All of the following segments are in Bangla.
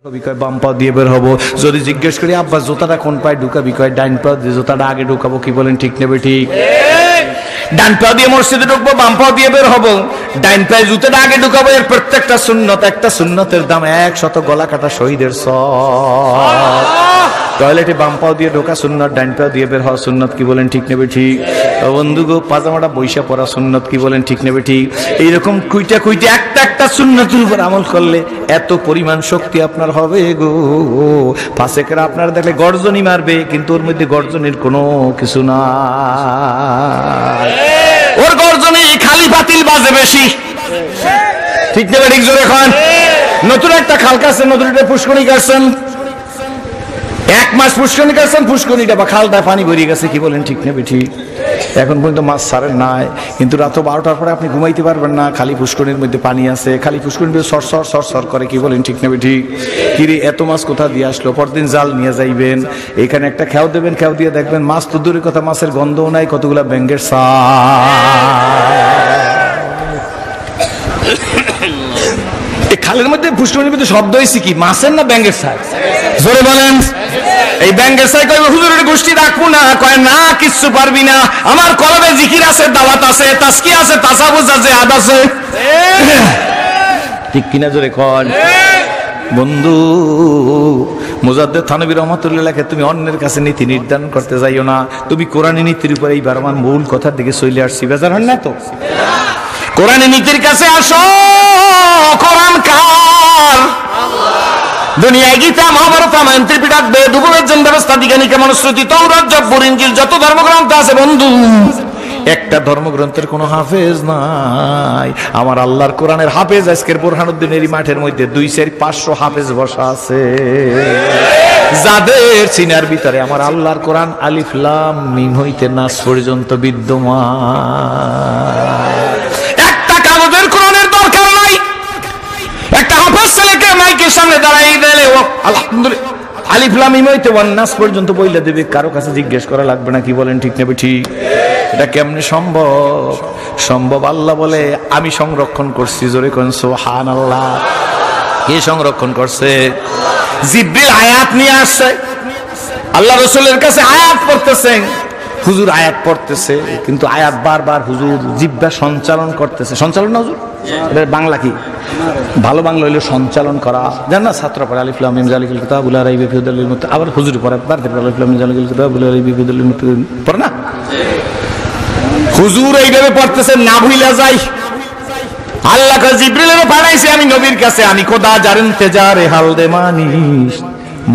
কয় বাম পা দিয়ে বের হবো। যদি জিজ্ঞেস করি আব্বা জুতাটা কোন পায়ে ঢুকাবি, কয় ডাইন পা দিয়ে জুতাটা আগে ঢুকাবো। কি বলেন ঠিক নেবে ঠিক? ডান পা দিয়ে মসজিদে ঢুকবো, বাম পা দিয়ে বের হবো। ডাইন পায়ে জুতাটা আগে ঢুকাবো। এর প্রত্যেকটা সুন্নত, একটা সুন্নতের দাম 100 গলা কাটা শহীদের সওয়াব। টয়লেটে বাম পাও দিয়ে ঢোকা সুন্নত, ডাইন পাও দিয়ে বের হওয়া সুন্নত। কি বলেন ঠিক নেবে ঠিক? বন্ধু গো, পাজামাটা বৈশা পড়া সুন্নত। কি বলেন ঠিক নেবে ঠিক? এইরকম কুইটা কুইটা একটা সুন্নতের উপর আমল করলে এত পরিমাণ শক্তি আপনার হবে গো। ফাসেকরা আপনার দেখলে গর্জনই মারবে, কিন্তু ওর মধ্যে গর্জনের কোনো কিছু না। ওর গর্জনে খালি বাতিল বাজে বেশি। ঠিক নেবে ঠিক? জোরে এখন নতুন একটা খাল কাটছেন, নতুন একটা পুষ্করণী কাটছেন, 1 মাস পুষ্করণী কাটছেন, পুষ্করণীটা বা খালটা পানি ভরিয়ে গেছে। কি বলেন ঠিক নেবে ঠিক? এখন পর্যন্ত মাছ ছাড়েন নাই, কিন্তু রাত 12টার পরে আপনি ঘুমাইতে পারবেন না, খালি পুষ্করণীর মধ্যে পানি আছে, খালি পুষ্করণীর মধ্যে সর করে। কি বলেন ঠিক নেবে ঠিক? কিরে এত মাছ কোথা দিয়ে আসলো? পরদিন জাল নিয়ে যাইবেন, এখানে একটা খেয়াও দেবেন, খেয়াও দিয়ে দেখবেন মাছ তো দূরের কথা, মাছের গন্ধও নাই, কতগুলা ব্যাঙের সা। খালের মধ্যে পুষ্করণীর মধ্যে শব্দ হয়েছে কি, মাছের না ব্যাঙের সাই? জোরে বলেন। এই ব্যাঙের সাই কয় হুজুরের গোষ্ঠী রাখবো না। কয় না, কিচ্ছু পারবি না, আমার কলবে জিকির আছে, দাওয়াত আছে, তাসকিয়া আছে, তাসাবুজ আছে, আদ আছে। ঠিক কিনা জোরে কন বন্ধু। মুজাদ্দেদ থানভী রহমাতুল্লাহ লেখে, তুমি অন্যের কাছে নীতি নির্ধারণ করতে যাইও না, তুমি কোরআনী নীতির উপরে এইবার আমার মূল কথার দিকে চলে আসছি। বেজার হন না তো? কোরআনী নীতির কাছে আসো। কোরআন কার? দুনিয়ায় গীতা, মহাভারত, রামায়ণ, ত্রিপিটক, বেদ, উপবেদন, ব্যবস্থা, দিগানিকা, মনুস্মৃতি, তৌরাত, জব্বুর, ইনজিল, যত ধর্মগ্রন্থ আছে বন্ধু, একটা ধর্মগ্রন্থের কোনো হাফেজ নাই। আমার আল্লাহর কোরআনের হাফেজ আজকের বোরহানুদ্দিনের মাঠের মধ্যে 200-500 হাফেজ বসা আছে, যাদের সিনার ভিতরে আমার আল্লাহর কোরআন আলিফ লাম মিম হইতে নাস পর্যন্ত বিদ্যমান। একটা কাগজের কোরআনের দরকার নাই। একটা হাফেজ ছেলেকে মাইকের সামনে দাঁড়াই দিলে ও আলহামদুলিল্লাহ আলিফ লাম মিম হইতে ওয়ান নাস পর্যন্ত বইলা দেবে, কারো কাছে জিজ্ঞেস করা লাগবে না। কি বলেন ঠিক নেবে ঠিক? এটা কেমনে সম্ভব? সম্ভব আল্লাহ বলে আমি সংরক্ষণ করছি। জোরে কোন সুবহানাল্লাহ। কে সংরক্ষণ করছে? জিবরিল আয়াত নিয়ে আসছে, আল্লাহ রাসূলের কাছে আয়াত পড়তেছেন। হুজুর আয়াত পড়তেছে, কিন্তু আয়াত বারবার হুজুর জিহ্বা সঞ্চালন করতেছে। সঞ্চালন না হুজুর? এটা বাংলা কি? ভালো বাংলা হইলো সঞ্চালন করা। জান না ছাত্র পড়ে আলিফ লাম মিম যালিকুল কিতাবু লা রাইবা ফিহি হুদাল লিল মুত্তাকিন, আবার হুজুর পড়ে বারবার আলিফ লাম মিম যালিকুল কিতাবু লা রাইবা ফিহি হুদাল লিল মুত্তাকিন পড়ে না? হুজুর এইভাবে পড়তেছেন, না ভুইলা যাই। আল্লাহ কা জিবরিলের পাঠাইছে আমি নবীর কাছে, আমি খোদা যার ইন্তজারে হাল দে মানিস,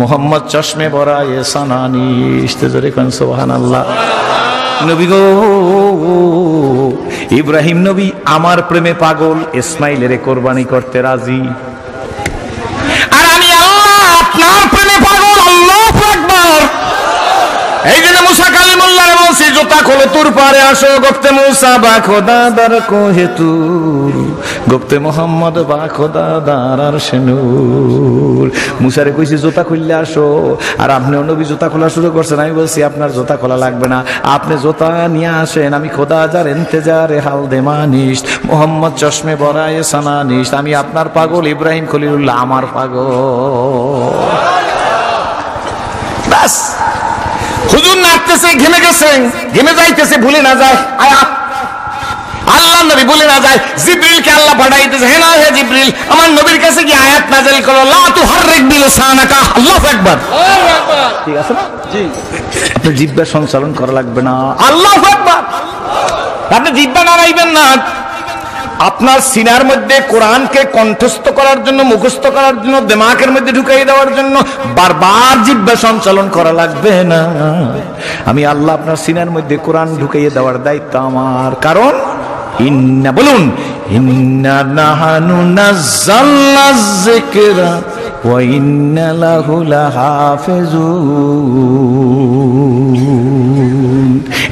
মোহাম্মদ চশমে বরায়ে সানানিস। তেজরে কোন সুবহানাল্লাহ। নবী গো, ইব্রাহিম নবী আমার প্রেমে পাগল, ইসমাইলের কোরবানি করতে রাজি, আর আমি আল্লাহ আপনার প্রেমে পাগল। আল্লাহু আকবার। এই জন্য মুসা কালিমুল্লাহরে বলছি, জুতা খোলো তুর পারে আসো, গপ্তে মুসা বা খোদা দার কোহে তুর, গপ্তে মোহাম্মদ বা খোদা দার আরশে নূর। মুসারে কইছি জুতা খুললে আসো, আর আপনিও নবী জুতা খোলা শুরু করছেন। আমি বলছি আপনার জুতা খোলা লাগবে না, আপনি জুতা নিয়ে আসেন। আমি খোদা যার ইন্তজারে হাল দে মানিস, মোহাম্মদ চশমে বরায়ে সানানিস, আমি আপনার পাগল, ইব্রাহিম খলিলুল্লাহ আমার পাগল। বাস। হুজুর নাচতেছে, ঘেমে গেছেন, ঘেমে যাইতেছে, ভুলে না যায় আয়াত। আল্লাহ নবী ভুলে না যায়। জিবরিলকে আল্লাহ পাঠাইতেছে, হে না হে জিবরিল, আমার নবীর কাছে কি আয়াত নাযিল করো, লা তুহাররিক বিলিসানাকা। আল্লাহু আকবার। আল্লাহু আকবার। ঠিক আছে না? জি। আপনি জিহ্বা সঞ্চালন করা লাগবে না। আল্লাহু আকবার। আপনি জিহ্বা নাড়াইবেন না। আপনার সিনার মধ্যে কোরআনকে কণ্ঠস্থ করার জন্য, মুখস্থ করার জন্য, দিমাগের মধ্যে ঢুকাই দেওয়ার জন্য বারবার জিহ্বা সঞ্চালন করা লাগবে না। আমি আল্লাহ আপনার সিনার মধ্যে কোরআন ঢুকাইয়ে দেওয়ার দায়িত্ব আমার। কারণ ইন্না, বলুন, ইন্না নাহানু নাযালনা যিকরা ওয়া ইন্না লাহু লাহাফিজুন।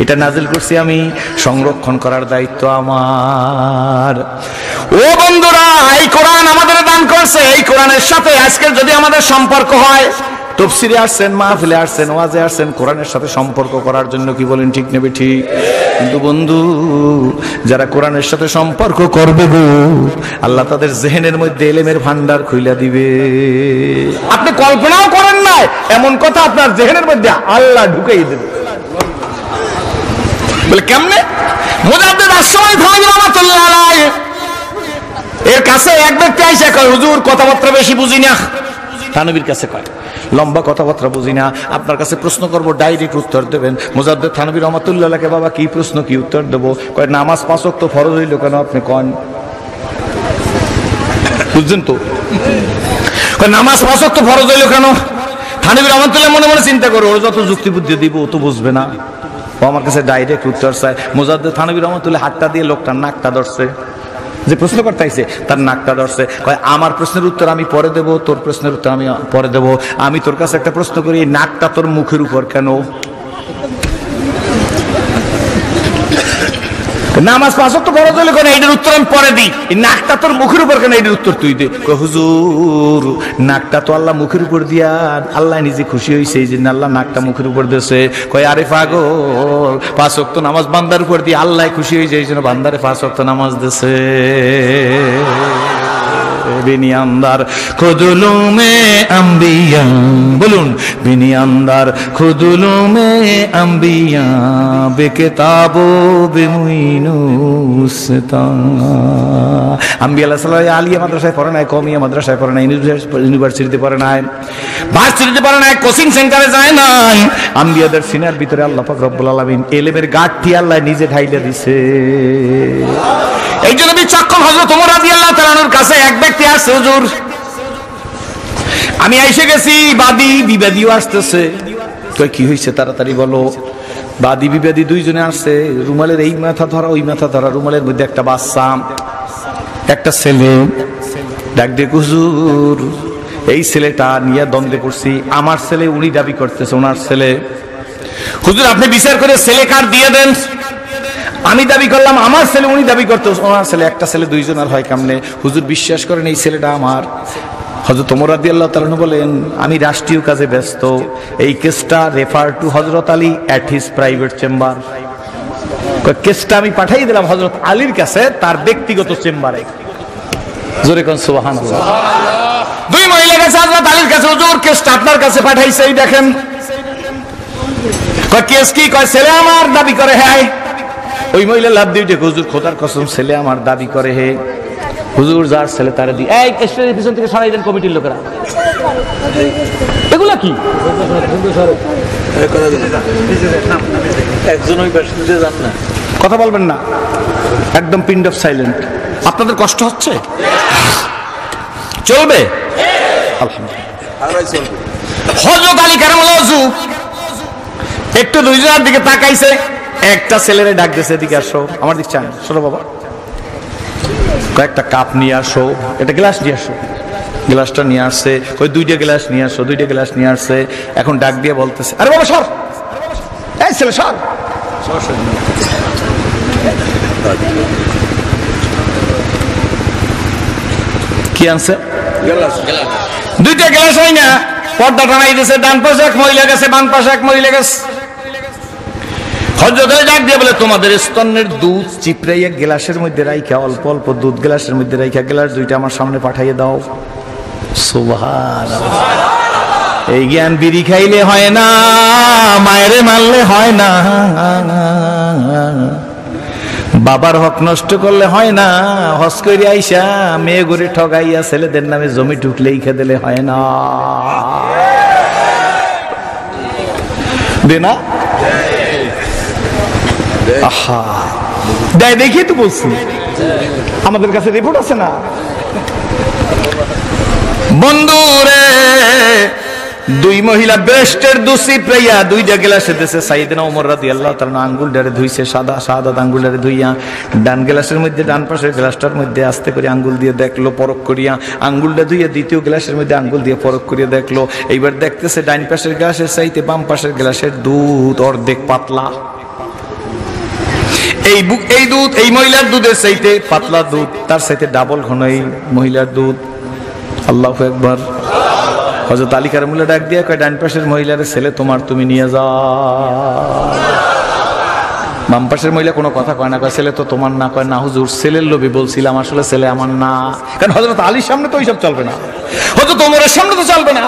এটা নাজিল করছি আমি, সংরক্ষণ করার দায়িত্ব আমার। ও বন্ধুরা, এই কোরআন আমাদের দান করছে। এই কোরআনের সাথে আজকের যদি আমাদের সম্পর্ক হয়, তাফসীরে আসছেন, মাহফিলে আসছেন, ওয়াজে আসছেন কোরআনের সাথে সম্পর্ক করার জন্য। কি বলেন, ঠিক নেবে ঠিক? কিন্তু বন্ধু, যারা কোরআনের সাথে সম্পর্ক করবে গো, আল্লাহ তাদের জেহেনের মধ্যে ইলমের ভান্ডার খুইলা দিবে। আপনি কল্পনাও করেন না এমন কথা আপনার জেহেনের মধ্যে আল্লাহ ঢুকাই দেবে। বলে কেমনে? মুজাদ্দিদ আশ-শামী রাহমাতুল্লাহ আলাইহি এর কাছে এক ব্যক্তি আইসা কয়, হুজুর কথাবার্তা বেশি বুঝি না। থানবীর কাছে কয়, লম্বা কথাবার্তা বুঝি না, আপনার কাছে প্রশ্ন করব, ডাইরেক্ট উত্তর দেবেন। মুজাদ্দিদ থানবী রাহমাতুল্লাহ আলাইহি, বাবা কি প্রশ্ন, কি উত্তর দেব? কয়, নামাজ 5 ওয়াক্ত ফরজ হইল কেন আপনি কন? বুঝছেন তো? কয়, নামাজ 5 ওয়াক্ত ফরজ হইল কেন? থানবী রাহমাতুল্লাহ মনে মনে চিন্তা করে, ওর যত যুক্তি বুদ্ধি দিব ও তো বুঝবে না। ও আমার কাছে ডাইরেক্ট উত্তর চায়। মুজাদ্দিদ থানবী রাহমাতুল্লাহ হাতটা দিয়ে লোকটার নাকটা ধরছে, যে প্রশ্ন করতে আইছে তার নাকটা ধরছে। কয়, আমার প্রশ্নের উত্তর আমি পরে দেব, তোর প্রশ্নের উত্তর আমি পরে দেব। আমি তোর কাছে একটা প্রশ্ন করি, নাকটা তোর মুখের উপর কেন? নামাজ 5 ওয়াক্ত ফরজ হইল কেন, এটার উত্তর আমি পরে দিই। এই নাকটা তোর মুখের উপর কেন, এটার উত্তর তুই দে। কয়, হুজুর নাকটা তো আল্লাহ মুখের উপর দিয়া, আল্লাহ নিজে খুশি হইছে এই জন্য আল্লাহ নাকটা মুখের উপর দিয়েছে। কয়, আরে পাগল, 5 ওয়াক্ত নামাজ বান্দার উপর দিয়ে আল্লাহ খুশি হয়েছে এই জন্য বান্দারে 5 ওয়াক্ত নামাজ দিয়েছে। বিনি আন্দার খুদুলু মে আম্বিয়া, বলুন, বিনি আন্দার খুদুলু মে আম্বিয়া বেকিতাবো বিমুইনুসতা। আম্বিয়া আলাইহিস সালাম আলিয়া মাদ্রাসায় পড়ে নাই, কওমিয়া মাদ্রাসায় পড়ে নাই, ইউনিভার্সিটিতে পড়ে নাই, ভার্সিটিতে পড়ে নাই, কোচিং সেন্টারে যায় নাই। আম্বিয়াদের সিনার ভিতরে আল্লাহ পাক রব্বুল আলামিন ইলমের গাঁঠটি আল্লাহ নিজে ঢাইলা দিছে। এই জন্য বিচক্ষণ হযরত ওমর রাদিয়াল্লাহু তাআলা আনহুর কাছে এক ব্যক্তি আসছে, হুজুর আমি এসে গেছি, বাদী বিবাদীও আসতেছে। কই, কি হইছে তাড়াতাড়ি বলো। বাদী বিবাদী দুইজনে আসছে, রুমালের এই মাথা ধরা ওই মাথা ধরা, রুমালের মধ্যে একটা বাচ্চা, একটা ছেলে। ডাক দিয়ে, হুজুর এই ছেলেটা নিয়ে দ্বন্দ্বে পড়ছি, আমার ছেলে উনি দাবি করতেছে ওনার ছেলে। হুজুর আপনি বিচার করে ছেলে কার দিয়ে দেন। আমি দাবি করলাম আমার ছেলে, উনি দাবি করতে ওনার ছেলে। একটা ছেলে দুইজন আর হয় কেমনে? হুজুর বিশ্বাস করেন এই ছেলেটা আমার। হযরত ওমর রাদিয়াল্লাহু তাআলা বলেন, আমি রাষ্ট্রীয় কাজে ব্যস্ত, এই কেসটা refer to Hazrat Ali at his private chamber. কেসটা আমি পাঠিয়ে দিলাম হযরত আলীর কাছে তার ব্যক্তিগত চেম্বারে। জোরে কোন সুবহানাল্লাহ। দুই মহিলা গেছে হযরত আলীর কাছে, হুজুর কেসটা আপনার কাছে পাঠাইছে, এই দেখেন। কয়, কেস কি? কয়, ছেলে আমার দাবি করে। হ্যাঁ। ওই মহিলা লাভ দিয়ে, হুজুর খোদার কসম ছেলে আমার দাবি করে। হে হুজুর, যার ছেলে তারে দি। এই কেসের পিছন থেকে সরাই দেন কমিটির লোকেরা। এগুলা কি? কথা বলবেন না, একদম পিন্ড অফ সাইলেন্ট। আপনাদের কষ্ট হচ্ছে? চলবে হযরত আলী কারামাল্লাহু ওয়াজহু একটু দুইজনের দিকে তাকাইছে, একটা ছেলেরে ডাক দিয়েছে, এদিকে আসো, আমার দিক চান, শোনো বাবা, কয়েকটা কাপ নিয়ে আসো, একটা গ্লাস নিয়ে আসো। গ্লাসটা নিয়ে আসছে, ওই 2টা গ্লাস নিয়ে আসো, 2টা গ্লাস নিয়ে আসছে। এখন ডাক দিয়ে বলতেছে, আরে বাবা সর, এই ছেলে সর। কি আনছে? 2টা গ্লাস হয় না, পর্দা টানাই দিয়েছে, ডান পাশে এক মহিলা গেছে, বাম পাশে এক মহিলা গেছে। হযরত আলী ডাক দিয়ে বলে, তোমাদের স্তনের দুধ চিপড়াইয়া গ্লাসের মধ্যে রাইখা, অল্প অল্প দুধ গ্লাসের মধ্যে রাইখা গ্লাস 2টা আমার সামনে পাঠাইয়ে দাও। সুবহানাল্লাহ। এই জ্ঞান বিড়ি খাইলে হয় না, মায়েরে মারলে হয় না, বাবার হক নষ্ট করলে হয় না, হজ করে আইসা মেয়ে ঘুরে ঠগাইয়া ছেলেদের নামে জমি ঢুকলে লিখে দিলে হয় না। দে না? আহা, দেয় দেখি তো বলছি, আমাদের কাছে রিপোর্ট আছে না। বন্ধুরে, 2 মহিলা বেস্টের দুসি প্রিয়া 2টা গ্লাসে দেশে সাইয়েদনা ওমর রাদিয়াল্লাহু তাআলা আঙ্গুল ডারে ধুইছে, সাদা সাদা আঙ্গুল ডারে ধুইয়া ডান গ্লাসের মধ্যে, ডান পাশের গ্লাসটার মধ্যে আস্তে করে আঙ্গুল দিয়ে দেখলো, পরখ করিয়া আঙ্গুলটা ধুইয়া দ্বিতীয় গ্লাসের মধ্যে আঙ্গুল দিয়ে পরখ করিয়া দেখলো। এইবার দেখতেছে ডান পাশের গ্লাসের চাইতে বাম পাশের গ্লাসের দুধ অর্ধেক পাতলা। এই দুধ এই মহিলার দুধের চাইতে পাতলা, দুধ তার চাইতে ডাবল ঘন এই মহিলার দুধ। আল্লাহু আকবার। হযরত আলী কারামুল্লাহ ডাক দিয়া কয় ডান পাশের মহিলার ছেলে তোমার, তুমি নিয়ে যাও। বাম পাশের মহিলা কোনো কথা কয় না, কয় ছেলে তো তোমার না, কয় না হুজুর ছেলের লোভে বলছিলাম, আসলে ছেলে আমার না। কারণ হযরত আলীর সামনে তো ওইসব চলবে না, হযরত ওমরের সামনে তো চলবে না।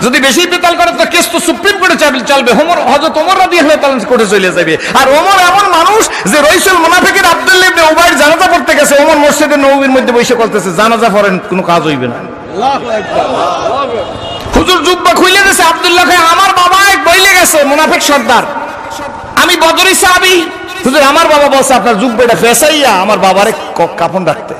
যদি বেশি বেতাল করে তো কেস তো সুপ্রিম কোর্টে চলবে, হযরত ওমর রাদিয়াল্লাহু তাআলা কোর্টে চলে যাবে। আর ওমর এমন মানুষ যে রাইসুল মুনাফিকিন আব্দুল্লাহ ইবনে উবাইর জানাজা পড়তে গেছে, ওমর মসজিদে নববীর মধ্যে বসে করতেছে, জানাজা পড়েন কোনো কাজ হইবে না। আল্লাহু আকবার। হুজুর জুব্বা খুলে দিয়েছে, আব্দুল্লাহ কয় আমার বাবা এক বইলে গেছে মুনাফিক সর্দার, আমি বদরি সাহাবী। হুজুর আমার বাবা বলছে আপনার জুব্বাটা ফেসাইয়া আমার বাবারে কাফন রাখতে।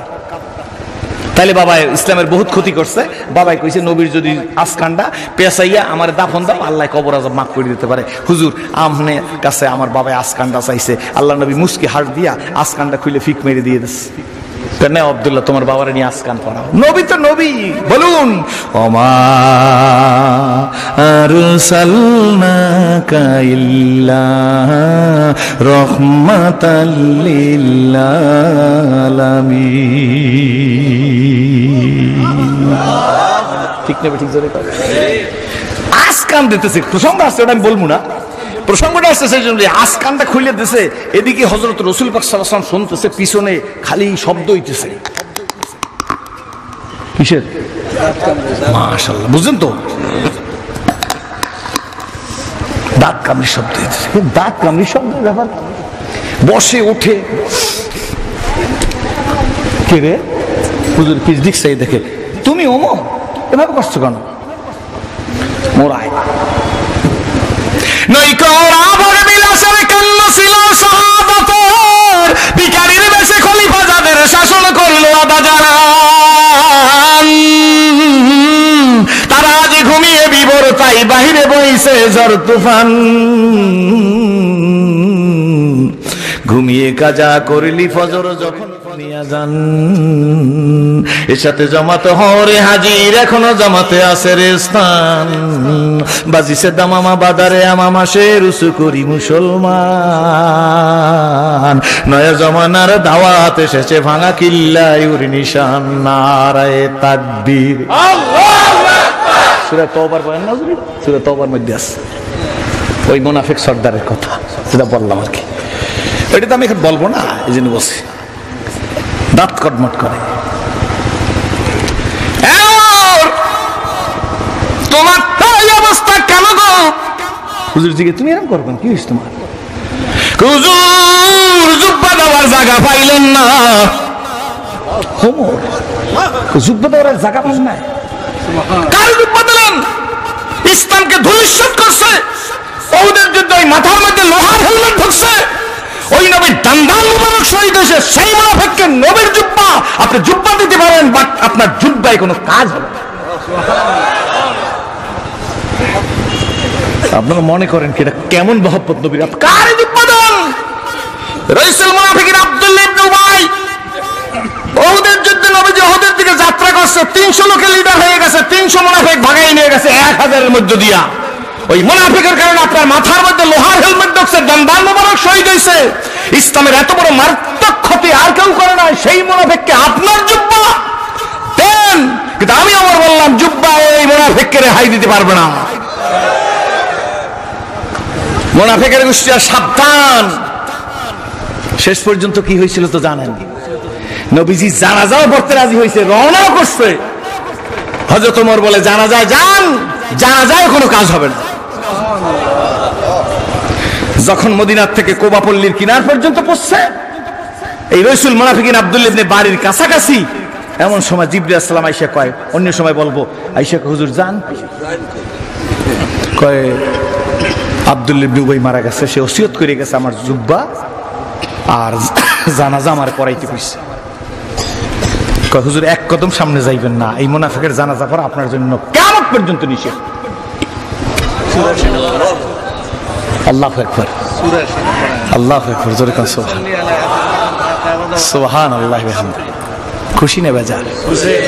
তাইলে বাবা ইসলামের বহুত ক্ষতি করছে। বাবাই কইছে নবীর যদি আসকানটা পেশাইয়া আমার দাফন দাও, আল্লাহ কবর আযাব মাফ করে দিতে পারে। হুজুর আমনে কাছে আমার বাবাই আসকানটা চাইছে, আল্লাহ নবী মুস্কি হাত দিয়া আসকানটা খুলে ফিক মেরে দিয়ে দিচ্ছে। কেন আব্দুল্লাহ তোমার বাবারে নিয়ে আসকান পড়াও। নবী তো নবী, বলুন ওমা আরসালনাকা ইল্লা রাহমাতাল লিল আলামিন। ঠিক না? ঠিক জোরে কথা। আসকান দিতেছে, প্রসঙ্গ আসছে, ওটা আমি বলবো না, প্রসঙ্গটা আসছে সেই জন্য। আসকানটা খুলে দিছে, এদিকে হযরত রাসূল পাক সাল্লাল্লাহু আলাইহি ওয়াসাল্লাম শুনতেছে, পিছনে খালি শব্দ হইতেছে। কিসের? মাশাআল্লাহ, বুঝছেন তো? দাঁত কামড়ি শব্দ হইতেছে। দাঁত কামড়ি শব্দ ব্যাপার। বসে ওঠে, কে রে হুজুর কি দিকছে দেখে, তুমি ওমর এভাবে করছো কেন? মোরাই শাসন করলো তারা যে ঘুমিয়ে বিবর, তাই বাহিরে বইছে ঝড় তুফান। ঘুমিয়ে কাজা করলি ফজর যখন নিয়া যান, এর সাথে জমাতে হরে হাজির, এখনো জমাতে আছে রে স্থান। বাজিছে দামামা বাদারে আমামা সে রুসু করি মুসলমান। নয়া জমানার দাওয়াত এসেছে, ভাঙা কিল্লায় উরি নিশান। নারায়ে তাকবীর। সূরা তওবার বলেন না, সূরা তওবার মধ্যে আছে ওই মুনাফিক সর্দারের কথা, সেটা বললাম আর কি। এটা তো আমি এখন বলবো না, এই জন্য বসে দাঁত কটমট করে। তোমার তাই অবস্থা কেন গো? হুজুর জিগে তুমি এরকম করবেন, কি হয়েছে তোমার? হুজুর জুব্বা দেওয়ার জায়গা পাইলেন না। ওমর জুব্বা দেওয়ার জায়গা পান না, কার জুব্বা দিলেন? ইসলামকে ধূলিসাৎ করছে। ওদের যুদ্ধ মাথার মধ্যে লোহার হেলমেট ঢুকছে, ওই নবীর দান্দান মুবারক শহীদ হয়েছে, সেই মুনাফিককে নবীর জুব্বা আপনি জুব্বা দিতে পারেন, বাট আপনার জুব্বায় কোনো কাজ হবে না। আপনারা মনে করেন কি এটা কেমন মহব্বত নবীর? কার জুব্বা দেন? রাইসুল মুনাফিকিন আব্দুল্লাহ ইবনে উবাই ওদের যুদ্ধে নবীজি ওদের দিকে যাত্রা করছে, 300 লোকের লিডার হয়ে গেছে, 300 মুনাফিক ভাগাই নিয়ে গেছে 1000-এর মধ্যে দিয়া। ওই মুনাফিকের কারণে আপনার মাথার মধ্যে লোহার হেলমেট ঢুকছে, দান্দান মুবারক শহীদ হয়েছে। ইসলামের এত বড় মারাত্মক ক্ষতি আর কেউ করে না, সেই মুনাফিককে আপনার জুব্বা দেন। কিন্তু আমি আমার বললাম জুব্বা এই মুনাফিককে রেহাই দিতে পারবে না। মুনাফিকের গোষ্ঠী সাবধান। শেষ পর্যন্ত কি হয়েছিল তো জানেন? নবীজি জানাজাও পড়তে রাজি হয়েছে, রওনাও করছে। হযরত ওমর বলে জানাজায় যান, জানাজায় কোনো কাজ হবে না। যখন মদিনার থেকে কোবা পল্লীর কিনার পর্যন্ত পৌঁছছে, এই রাসূল মুনাফিকিন আব্দুল্লাহ ইবনে বারির কাছাকাছি, এমন সময় জিবরিল আলাইহিস সালাম আয়েশা কয়, অন্য সময় বলবো আয়েশা হুজুর যান, কয় আব্দুল্লাহ ইবনে উবাই মারা গেছে, সে ওসিয়ত করে গেছে আমার জুব্বা আর জানাজা আমার পড়াইতে কইছে। কয় হুজুর এক কদম সামনে যাইবেন না, এই মুনাফিকের জানাজা পড়া আপনার জন্য কিয়ামত পর্যন্ত নিষেধ। আল্লাহু আকবার, আল্লাহু আকবার, জোরে কোন সুবহানাল্লাহ ওয়া বিহামদিহি। খুশি না বেজার?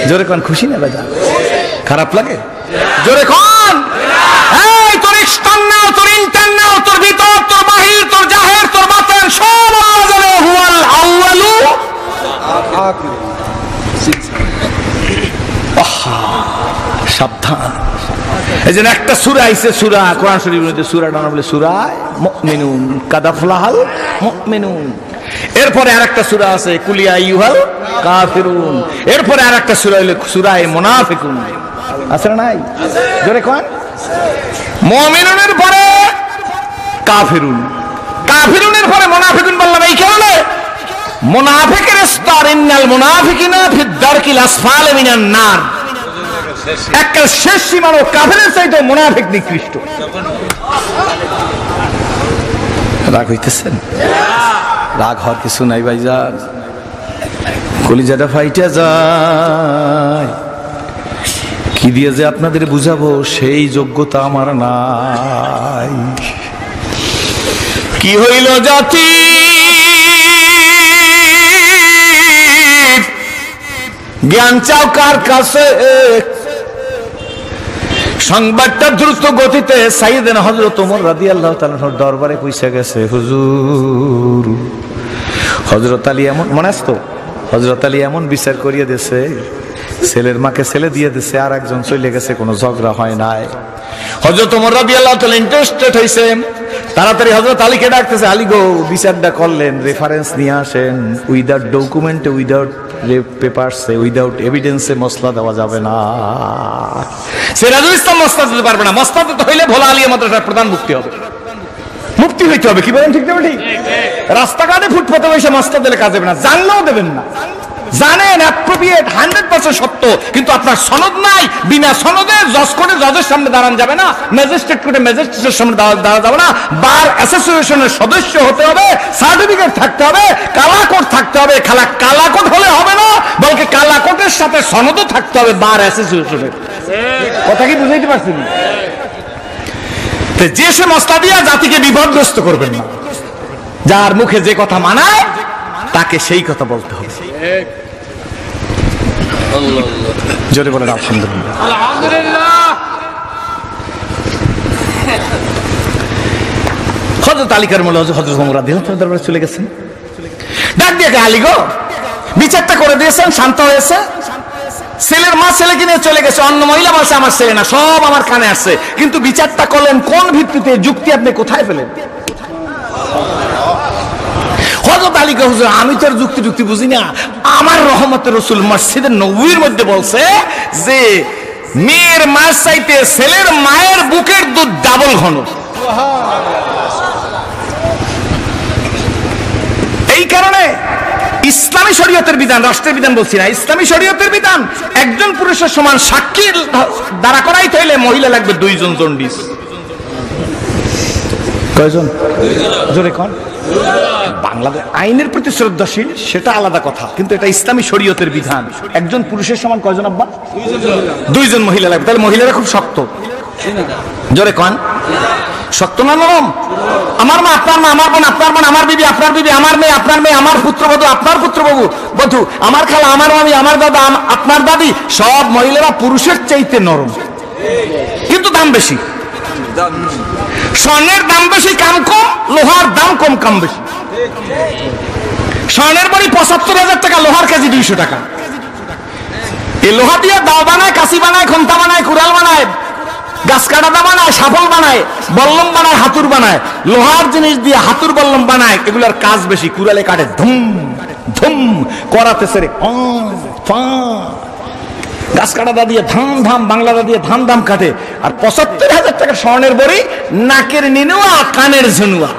জোরে কোন খুশি না বেজার? খারাপ লাগে? জোরে কোন। এই তোর ইস্তান না, তোর ইন্টার না, তোর ভিতর, তোর বাহির, তোর জাহের, তোর বাতিন সব আল্লাহ জানে। হুয়াল আউয়ালু আখির। সাবধান। এই জন্য একটা সূরা আইছে, সূরা কোরআন শরীফের মধ্যে সূরাটা নাম বলে সূরা মুমিনুন, কাদ আফলাহাল মুমিনুন। এরপরে আরেকটা সূরা আছে কুল ইয়া আইয়ুহাল কাফিরুন। এরপরে আরেকটা সূরা হলো সূরা মুনাফিকুন। আছে না নাই? জোরে কোন? মুমিনুনের পরে কাফিরুন, কাফিরুনের পরে মুনাফিকুন বললাম এই কারণে মুনাফিকের স্তর ইন্নাল মুনাফিকিনা ফিদ দারকিল আসফালি মিনান নার। একটা শেষ সীমানো কাফেরের চাইতে মুনাফিক নিকৃষ্ট। রাগ হইতেছেন? রাগ হওয়ার কিছু নাই ভাইজান, কলিজাটা ফাইটা যায়। কি দিয়ে যে আপনাদের বুঝাবো সেই যোগ্যতা আমার নাই। কি হইল জাতি জ্ঞান চাও কার কাছে? সংবাদটা দ্রুত গতিতে সাইয়েদনা হযরত ওমর রাদিয়াল্লাহু তাআলার দরবারে পৌঁছে গেছে। হুজুর, হযরত আলী এমন, মনে আছে তো, হযরত আলী এমন বিচার করিয়ে দিয়েছে, ছেলের মাকে ছেলে দিয়ে দিয়েছে, আর একজন চলে গেছে, কোনো ঝগড়া হয় নাই। হযরত ওমর রাদিয়াল্লাহু তাআলা ইন্টারেস্টেড হইছে, তাড়াতাড়ি হযরত আলীকে ডাকতেছে, আলী গো বিচারটা করলেন, রেফারেন্স নিয়ে আসেন। উইদাউট ডকুমেন্টে, উইদাউট পেপারসে, উইদাউট এভিডেন্সে মসলা দেওয়া যাবে না। সিরাজুল ইসলাম মসলা দিতে পারবে না। মসলা দিতে হইলে ভোলা আলিয়া মাদ্রাসার প্রধান মুফতি হবে, মুফতি হইতে হবে। কি বলেন? ঠিক না? ঠিক। রাস্তাঘাটে ফুটপাতে বসে মসলা দিলে কাজ হবে না, জানলেও দেবেন না। জানেন অ্যাপ্রোপ্রিয়েট 100% সত্য, কিন্তু আপনার সনদ নাই। বিনা সনদে জজ কোর্টে জজের সামনে দাঁড়ান যাবে না, ম্যাজিস্ট্রেট কোর্টে ম্যাজিস্ট্রেটের সামনে দাঁড়া যাবে না, বার অ্যাসোসিয়েশনের সদস্য হতে হবে, সার্টিফিকেট থাকতে হবে, কালা কোট থাকতে হবে। কালা কোট হলে হবে না, বলকে কালা কোটের সাথে সনদও থাকতে হবে বার অ্যাসোসিয়েশনের। কথা কি বুঝাইতে পারছেন? যে সে মসলা দিয়া জাতিকে বিপদগ্রস্ত করবেন না। যার মুখে যে কথা মানায় তাকে সেই কথা বলতে হবে। জোরে বলেন আলহামদুলিল্লাহ। হযরত আলী কাররামাল্লাহু ওয়াজহু হযরত ওমর রাদিয়াল্লাহু তাআলা দরবারে চলে গেছেন, ডাক দিয়ে আলী গো বিচারটা করে দিয়েছেন, শান্ত হয়েছে। ছেলের মা ছেলেকে নিয়ে চলে গেছে, অন্য মহিলা বলছে আমার ছেলে না, সব আমার কানে আসছে। কিন্তু বিচারটা করলেন কোন ভিত্তিতে? যুক্তি আপনি কোথায় পেলেন? হযরত আলী কে হুজুর আমি তো যুক্তি বুঝি না, আমার রহমতের রাসূল মসজিদের নববীর মধ্যে বলছে যে মেয়ের মার চাইতে ছেলের মায়ের বুকের দুধ ডাবল ঘন। এই কারণে ইসলামী শরীয়তের বিধান, রাষ্ট্রের বিধান বলছি না, ইসলামী শরীয়তের বিধান একজন পুরুষের সমান সাক্ষী দাঁড়া করাইতে হইলে মহিলা লাগবে 2 জন জন্ডিস। কয়জন? জোরে কোন? বাংলাদেশ আইনের প্রতি শ্রদ্ধাশীল সেটা আলাদা কথা, কিন্তু এটা ইসলামী শরীয়তের বিধান। একজন পুরুষের সমান কয়জন আব্বা? 2 জন মহিলা লাগবে। তাহলে মহিলারা খুব শক্ত। জোরে কোন? শক্ত না নরম? আমার মা আপনার মা, আমার বোন আপনার বোন, আমার বিবি আপনার বিবি, আমার মেয়ে আপনার মেয়ে, আমার পুত্রবধূ আপনার পুত্রবধূ, আমার খালা আমার মামি, আমার দাদা আপনার দাদি, সব মহিলারা পুরুষের চাইতে নরম, কিন্তু দাম বেশি। স্বর্ণের দাম বেশি কাম কম, লোহার দাম কম কাম বেশি। স্বর্ণের বাড়ি ৭৫,০০০ টাকা, লোহার কেজি 200 টাকা। এই লোহা দিয়ে দাও বানায়, কাশি বানায়, খন্তা বানায়, কুড়াল বানায়, গাছ কাটাদা বানায়, সাফল বানায়, বল্লম বানায়, হাতুর বানায়। লোহার জিনিস দিয়ে হাতুর বল্লম বানায়, এগুলার কাজ বেশি। কুড়ালে কাটে ধুম ধুম, করাতে সেরে গাছ কাটাদা দিয়ে ধাম ধাম, বাংলাদা দিয়ে ধাম ধাম কাটে। আর ৭৫,০০০ টাকা স্বর্ণের বড়ি, নাকের নিনুয়া, কানের ঝুনুয়া,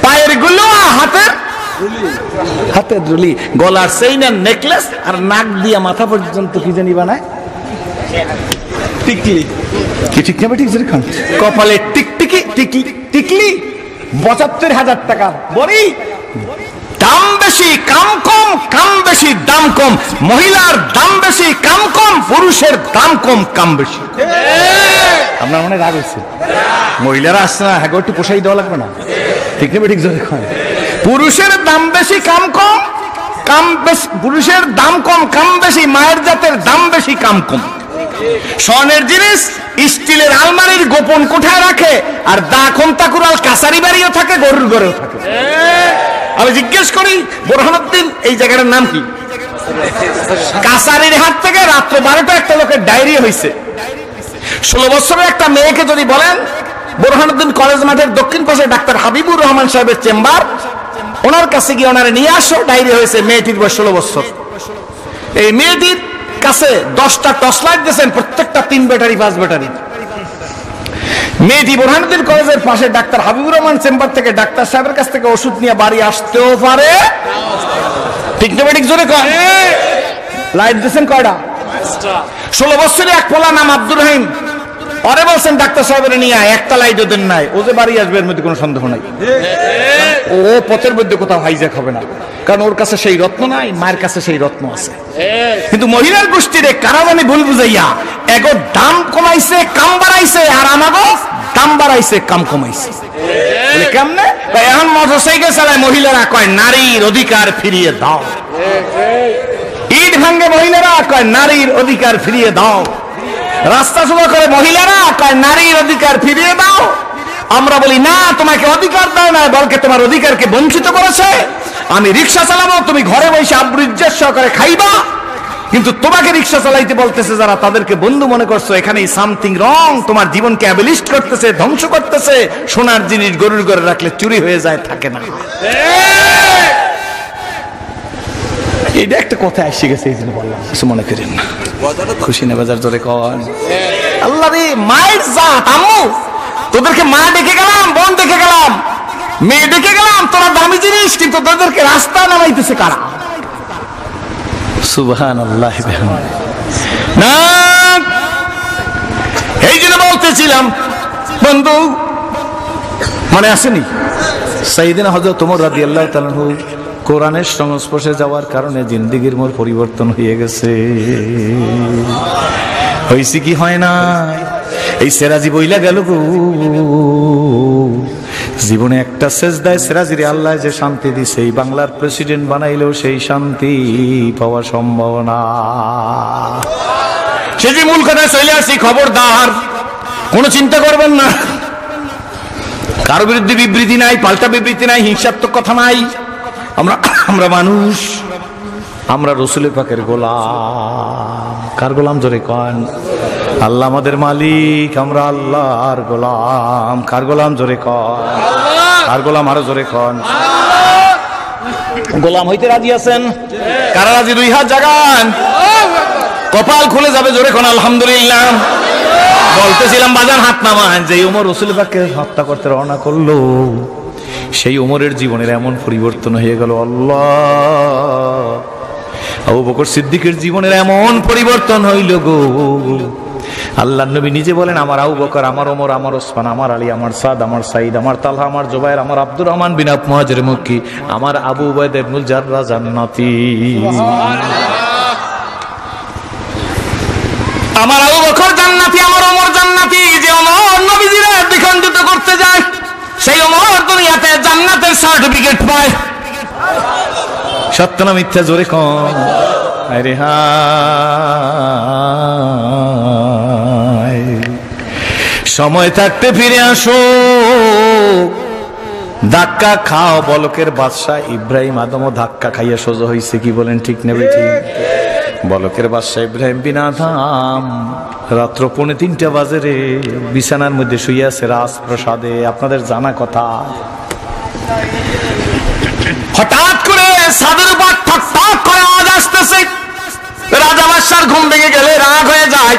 পায়ের গুলোয়া, হাতের রুলি, গলার চেইনের নেকলেস, আর নাক দিয়ে মাথা পর্যন্ত কি জানি বানায়, টিকলি। কি ঠিক না? ঠিক যেরকম কপালে টিকটিকি, টিকলি ৭৫,০০০ টাকা বড়ি। দাম বেশি কাম কম, কাম বেশি দাম কম। মহিলার দাম বেশি কাম কম, পুরুষের দাম কম কাম বেশি। আপনার মনে রাগ হচ্ছে? মহিলারা আসছে না, হ্যাঁ একটু পোষাই দেওয়া লাগবে না? ঠিক না? ঠিক যেরকম পুরুষের দাম বেশি কাম কম, কাম বেশি, পুরুষের দাম কম কাম বেশি। মায়ের জাতের দাম বেশি কাম কম। স্বর্ণের জিনিস স্টিলের আলমারির গোপন কোঠায় রাখে, আর দা খন্তা কুড়াল কাছারি বাড়িও থাকে, গরুর ঘরেও থাকে। আমি জিজ্ঞেস করি বোরহানুদ্দিন এই জায়গাটার নাম কি? কাছারির হাত থেকে রাত্র 12টা একটা লোকের ডায়রিয়া হয়েছে, 16 বছরের একটা মেয়েকে যদি বলেন বোরহানুদ্দিন কলেজ মাঠের দক্ষিণ পাশে ডাক্তার হাবিবুর রহমান সাহেবের চেম্বার, ওনার কাছে গিয়ে ওনারে নিয়ে আসো, ডায়রি হয়েছে, মেয়েটির বয়স 16 বছর। এই মেয়েটির কাছে 10টা টর্চ লাইট দিয়েছেন, প্রত্যেকটা 3 ব্যাটারি 5 ব্যাটারি। মেয়েটি বোরহানুদ্দিন কলেজের পাশে ডাক্তার হাবিবুর রহমান চেম্বার থেকে ডাক্তার সাহেবের কাছ থেকে ওষুধ নিয়ে বাড়ি আসতেও পারে। ঠিক না ঠিক জোরে কর। লাইট দিয়েছেন কয়টা? 16 বছরের এক পোলা নাম আব্দুর রহিম, ওরে বলছেন ডাক্তার সাহেবের নিয়ে আয়, একটা লাইট ওদের নাই, ও যে বাড়ি আসবে এর মধ্যে কোনো সন্দেহ নাই। ও পথের মধ্যে কোথাও হাইজ্যাক হবে না, কারণ ওর কাছে সেই রত্ন নাই, মায়ের কাছে সেই রত্ন আছে। কিন্তু মহিলার গোষ্ঠীরে কারা মানে ভুল বুঝাইয়া এগো দাম কমাইছে, কাম বাড়াইছে, আর আমাগো দাম বাড়াইছে, কাম কমাইছে। বলে কেমনে? এখন মোটরসাইকেল চালায় মহিলারা কয় নারীর অধিকার ফিরিয়ে দাও, ইট ভাঙ্গে মহিলারা কয় নারীর অধিকার ফিরিয়ে দাও, রাস্তা চলা করে মহিলারা কয় নারীর অধিকার ফিরিয়ে দাও। আমরা বলি না, তোমাকে অধিকার দাও না, বলকে তোমার অধিকারকে বঞ্চিত করেছে। আমি রিক্সা চালাবো, তুমি ঘরে বসে আব্রুজ্জের সহকারে খাইবা, কিন্তু তোমাকে রিক্সা চালাইতে বলতেছে যারা, তাদেরকে বন্ধু মনে করছো, এখানে সামথিং রং, তোমার জীবনকে অ্যাবলিস্ট করতেছে, ধ্বংস করতেছে। সোনার জিনিস গরুর ঘরে রাখলে চুরি হয়ে যায়, থাকে না। এটা একটা কথা এসে গেছে, এই জন্য বললাম, কিছু মনে করেন না। খুশি না বাজার জোরে কন। আল্লাহ রে, মায়ের জাত, আম্মু তোদেরকে মা ডেকে গেলাম, বোন ডেকে গেলাম, মেয়ে ডেকে গেলাম, তোরা দামি জিনিস, কিন্তু তোদেরকে রাস্তা নামাইতেছে কারা? সুবহানাল্লাহ। না, এই জন্য বলতেছিলাম বন্ধু, মনে আসেনি সাইয়েদনা হযরত ওমর রাদিয়াল্লাহু তাআলা আনহু কোরআনের সংস্পর্শে যাওয়ার কারণে জিন্দেগির মোড় পরিবর্তন হয়ে গেছে। হয়েছে কি হয় না? এই সেরাজি বইলা গেল গো, জীবনে একটা সেজদায় সেরাজিরে আল্লাহ যে শান্তি দিছে, এই বাংলার প্রেসিডেন্ট বানাইলেও সেই শান্তি পাওয়া সম্ভব না। সে যে মূল কথায় চলে আসি, খবরদার কোনো চিন্তা করবেন না, কারো বিরুদ্ধে বিবৃতি নাই, পাল্টা বিবৃতি নাই, হিংসাত্মক কথা নাই। আমরা মানুষ, আমরা রাসূলের পাকের গোলাম। কার গোলাম জোরে কন? আল্লাহ আমাদের মালিক, আমরা আল্লাহর গোলাম। কার গোলাম জোরে কন? কার গোলাম আরো জোরে কন? গোলাম হইতে রাজি আছেন? কারা রাজি? 2 হাত জাগান, কপাল খুলে যাবে, জোরে কোন আলহামদুলিল্লাহ। বলতেছিলাম বাজান হাত নামান, যে ওমর রাসূল পাককে হত্যা করতে রওনা করলো, সেই ওমরের জীবনের এমন পরিবর্তন হয়ে গেল। আল্লাহ, আবু বকর সিদ্দিকের জীবনের এমন পরিবর্তন হইল গো। আল্লাহর নবী নিজে বলেন, আমার আবু বকর, আমার ওমর, আমার ওসমান, আমার আলী, আমার সাদ, আমার সাইদ, আমার তালহা, আমার জুবায়ের, আমার আব্দুর রহমান বিন আওফ মুহাজির মক্কি, আমার আবু উবাইদা ইবনুল জাররাহ জান্নাতি। আমার আবু বকর জান্নাতি, আমার ওমর জান্নাতি। যে ওমর নবীজিরে দ্বিখণ্ডিত করতে যায়, সেই ওমর দুনিয়াতে জান্নাতের সার্টিফিকেট পায়। সত্য না মিথ্যা জোরে কম? আরে হায়, সময় থাকতে ফিরে আসো, ধাক্কা খাও। বলকের বাদশাহ ইব্রাহিম আদমও ধাক্কা খাইয়া সোজা হইছে, কি বলেন ঠিক নেবে? ঠিক। বলকের বাদশাহ ইব্রাহিম বিন আদম রাত্র 2:45 বাজে রে, বিছানার মধ্যে শুয়ে আছে রাজপ্রাসাদে। আপনাদের জানা কথা, হঠাৎ করে ছাদের উপর ঠক ঠক করে আওয়াজ আসতেছে। রাজা বাদশার ঘুম ভেঙে গেলে রাগ হয়ে যায়,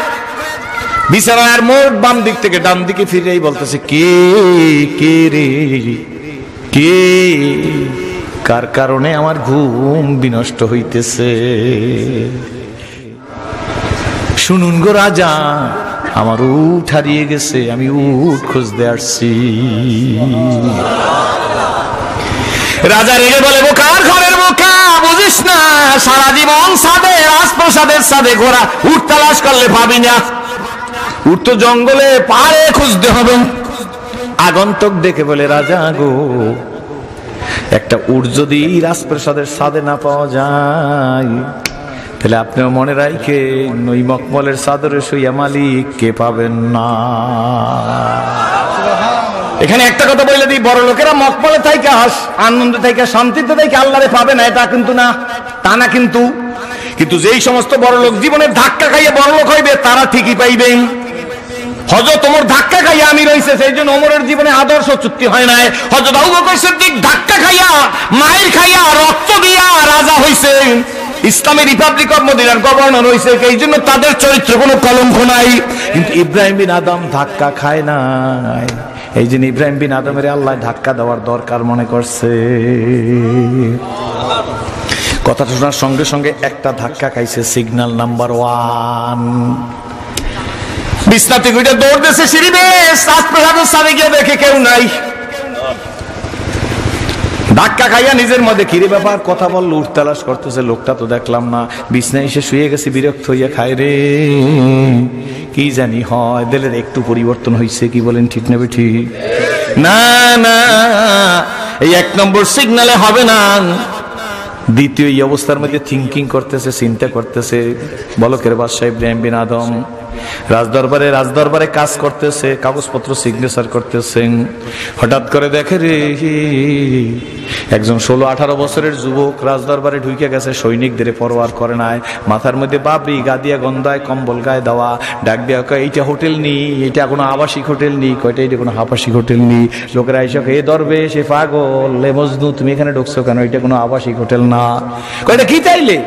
বিছানার মোড় বাম দিক থেকে ডান দিকে ফিরেই বলতেছে, কে কে রে, কে, কার কারণে আমার ঘুম বিনষ্ট হইতেছে? শুনুন গো রাজা, আমার উট হারিয়ে গেছে, আমি উট খুঁজতে আসছি। রাজা রেগে বলে, বোকার ঘরের বোকা, বুঝিস না সারা জীবন সাদে রাজপ্রাসাদের সাদে ঘোরা, উট তালাশ করলে পাবি না, উট তো জঙ্গলে পাহাড়ে খুঁজতে হবে। আগন্তুক দেখে বলে, রাজা গো, একটা উট যদি রাজপ্রাসাদের সাদে না পাওয়া যায়, তাহলে আপনিও মনে রাখেন, ওই মকমলের চাদরে শুইয়া মালিক কে পাবেন না। এখানে একটা কথা বলে দিই, বড় লোকেরা মকমলে থাইকা আনন্দ থাইকা শান্তিতে থাইকা আল্লাহরে পাবে না, এটা কিন্তু না, তা না। কিন্তু যেই সমস্ত বড় লোক জীবনের ধাক্কা খাইয়ে বড় লোক হইবে, তারা ঠিকই পাইবেন। হযরত ওমর ধাক্কা খাইয়া আমি রইছে, সেই জন্য ওমরের জীবনে আদর্শ চুক্তি হয় নাই। হযরত আবু বকর সিদ্দিক ধাক্কা খাইয়া, মাইর খাইয়া, রক্ত দিয়া রাজা হইছে, ইসলামী রিপাবলিক অফ মদিনার গভর্নর হইছে, এই জন্য তাদের চরিত্র কোনো কলঙ্ক নাই। কিন্তু ইব্রাহিম বিন আদম ধাক্কা খায় নাই, এই জন্য ইব্রাহিম বিন আদমের আল্লাহ ধাক্কা দেওয়ার দরকার মনে করছে। কথাটা শোনার সঙ্গে সঙ্গে একটা ধাক্কা খাইছে, সিগন্যাল নাম্বার 1। বিছনাতে গুইটা দৌড় দিয়েছে, সিঁড়ি বেয়ে শ্বাসপ্রশ্বাসের সাথে গিয়ে দেখে কেউ নাই। ধাক্কা খাইয়া নিজের মধ্যে কিরে ব্যাপার, কথা বললো, উঠতালাশ করতেছে, লোকটা তো দেখলাম না, বিছনায় এসে শুয়ে গেছে, বিরক্ত হইয়া খায় রে, কি জানি হয়, দিলের একটু পরিবর্তন হয়েছে, কি বলেন ঠিক না ঠিক? না না, এই 1 নম্বর সিগন্যালে হবে না। দ্বিতীয় এই অবস্থার মধ্যে থিঙ্কিং করতেছে, চিন্তা করতেছে, বলকের বাদশা ইব্রাহিম বিন আদম রাজদরবারে কাজ করতেছে, কাগজপত্র সিগনেচার করতেছেন। হঠাৎ করে দেখে রে, একজন 16-18 বছরের যুবক রাজদরবারে ঢুকে গেছে, সৈনিকদের পরোয়ার করে নাই, মাথার মধ্যে বাবরি, গাদিয়া গন্ধায়, কম্বল গায়ে দেওয়া, ডাক দিয়া কয় এইটা হোটেল নি, এটা কোনো আবাসিক হোটেল নি, কয়টা এটা কোনো আবাসিক হোটেল নি। লোকেরা এসে এ দরবে, সে পাগল, লে মজনু, তুমি এখানে ঢুকছো কেন, এটা কোনো আবাসিক হোটেল না। কয়টা কি চাইলে?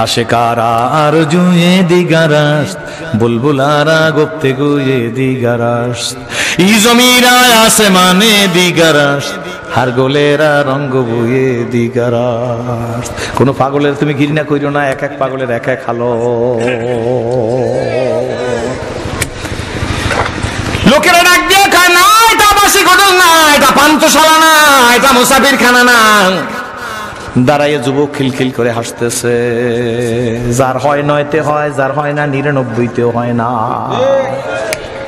আশেকারা আর জুয়ে দিগারাস, বুলবুলারা গোপ্তে গুয়ে দিগারাস, ই জমিরা আসমানে দিগারাস, হার গোলেরা রঙ্গ বুয়ে দিগারাস। কোন পাগলের তুমি ঘৃণা কইরো না, এক এক পাগলের এক এক হালো। লোকেরা ডাক দিয়ে খায় না, এটা আবাসিক হোটেল না, এটা পান্থশালা না, এটা মুসাফির খানা না। দাঁড়াইয়ে যুবক খিলখিল করে হাসতেছে, যার হয় 9তে হয়, যার হয় না 99তেও হয় না,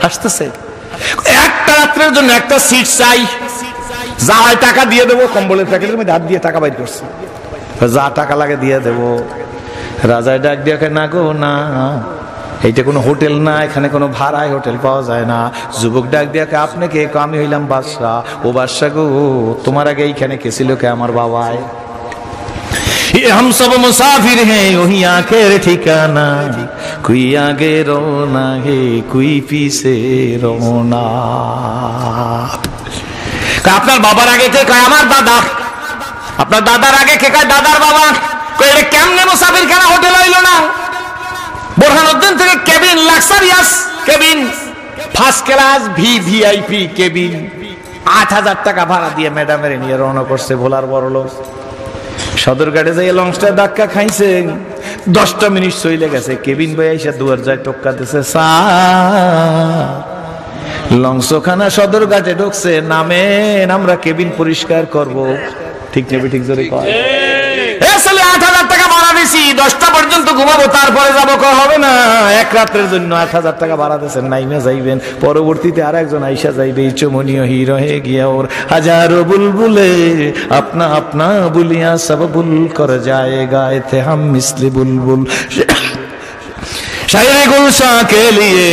হাসতেছে। একটা রাত্রের জন্য একটা সিট চাই, যা হয় টাকা দিয়ে দেবো। কম্বলের প্যাকেটের মধ্যে হাত দিয়ে টাকা বাইর করছে, যা টাকা লাগে দিয়ে দেব। রাজায় ডাক দিয়ে না গো না, এইটা কোনো হোটেল না, এখানে কোনো ভাড়ায় হোটেল পাওয়া যায় না। যুবক ডাক দিয়ে আপনি কে? আমি হইলাম বাদশা। ও বাদশা গো, তোমার আগে এইখানে কে ছিল কে? আমার বাবাই। हम सब मुसाफिर हैं, वही आखिर ठिकाना, कोई आगे रोना है, कोई पीछे रोना। আপনার বাবার আগে কে কয়? আমার দাদা। আপনার দাদার আগে কে কয়? দাদার বাবা। কইলে কেমনে মুসাফির খানা হোটেল হইল না? বোরহানুদ্দিন থেকে cabin, luxurious cabin, first class VVIP cabin, 8000 টাকা ভাড়া দিয়ে ম্যাডামের নিয়ে রওনা করছে, ভোলার বড় লোক। সদরঘাটে যাই লঞ্চটা ধাক্কা খাইছে, 10টা মিনিট চলে গেছে, কেবিন বই এসে দুয়ার যায় টক্কা দিছে, লঞ্চখানা সদরঘাটে ঢুকছে, নামেন, আমরা কেবিন পরিষ্কার করব। ঠিক নেবে, ঠিক জোরে কয়। 8000 টাকা ভাড়া দিছি, 10টা পর্যন্ত ঘুমাবো, তারপরে যাবো। হবে না, এক রাতের জন্য 8000 টাকা ভাড়া দিয়েছেন, নাইমে যাইবেন, পরবর্তীতে আর একজন আইসা যাইবে, চমনীয় হিরো হে গিয়া ওর হাজারো বুলবুলে আপনা আপনা বুলিয়া সব বুল কর जाएगा थे हम मिसली बुलबुल शायरी गुलशां के लिए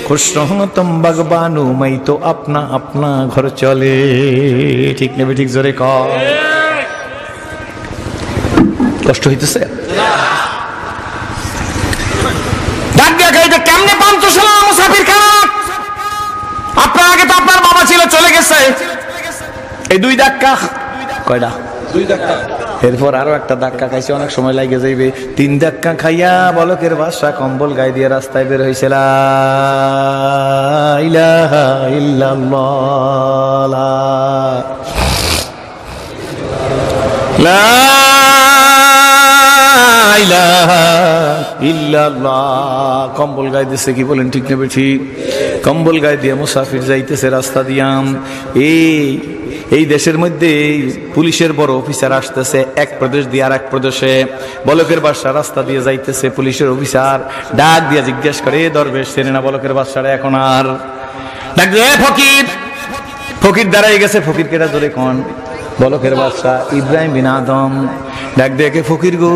खुश रहो तुम बागबानू, मैं तो अपना अपना घर चले। ঠিক নেবে, ঠিক জোরে কর। কষ্ট হইতেছে? কেমনে পান্থশালা মুসাফির খানা? আপনার আগে তো আপনার বাবা ছিল, চলে গেছে। এই 2 ধাক্কা, কয়টা? 2 ধাক্কা। এরপর আরো একটা ধাক্কা খাইছে, অনেক সময় লাগে যাইবে। 3 ধাক্কা খাইয়া বলকের বাদশা কম্বল গায়ে দিয়ে রাস্তায় বের হইছে, লা ইলাহা ইল্লাল্লাহ, লা ইলাহা ইল্লাল্লাহ। কম্বল গায়ে দিছে, কি বলেন ঠিক নেবে ঠিক? কম্বল গায়ে দিয়ে মুসাফির যাইতেছে রাস্তা দিয়াম। এই দেশের মধ্যে পুলিশের বড় অফিসার আসতেছে, এক প্রদেশ দিয়ে আর এক প্রদেশে। বলকের বাদশা রাস্তা দিয়ে যাইতেছে, পুলিশের অফিসার ডাক দিয়ে জিজ্ঞেস করে, দরবেশ চেনে না বলকের বাদশারা? এখন আর ডাক দিয়ে ফকির। ফকির দাঁড়াই গেছে, ফকির কেটা জোরে কোন? বলকের বাদশা ইব্রাহিম বিন আদম। ডাক দেখে, ফকির গো,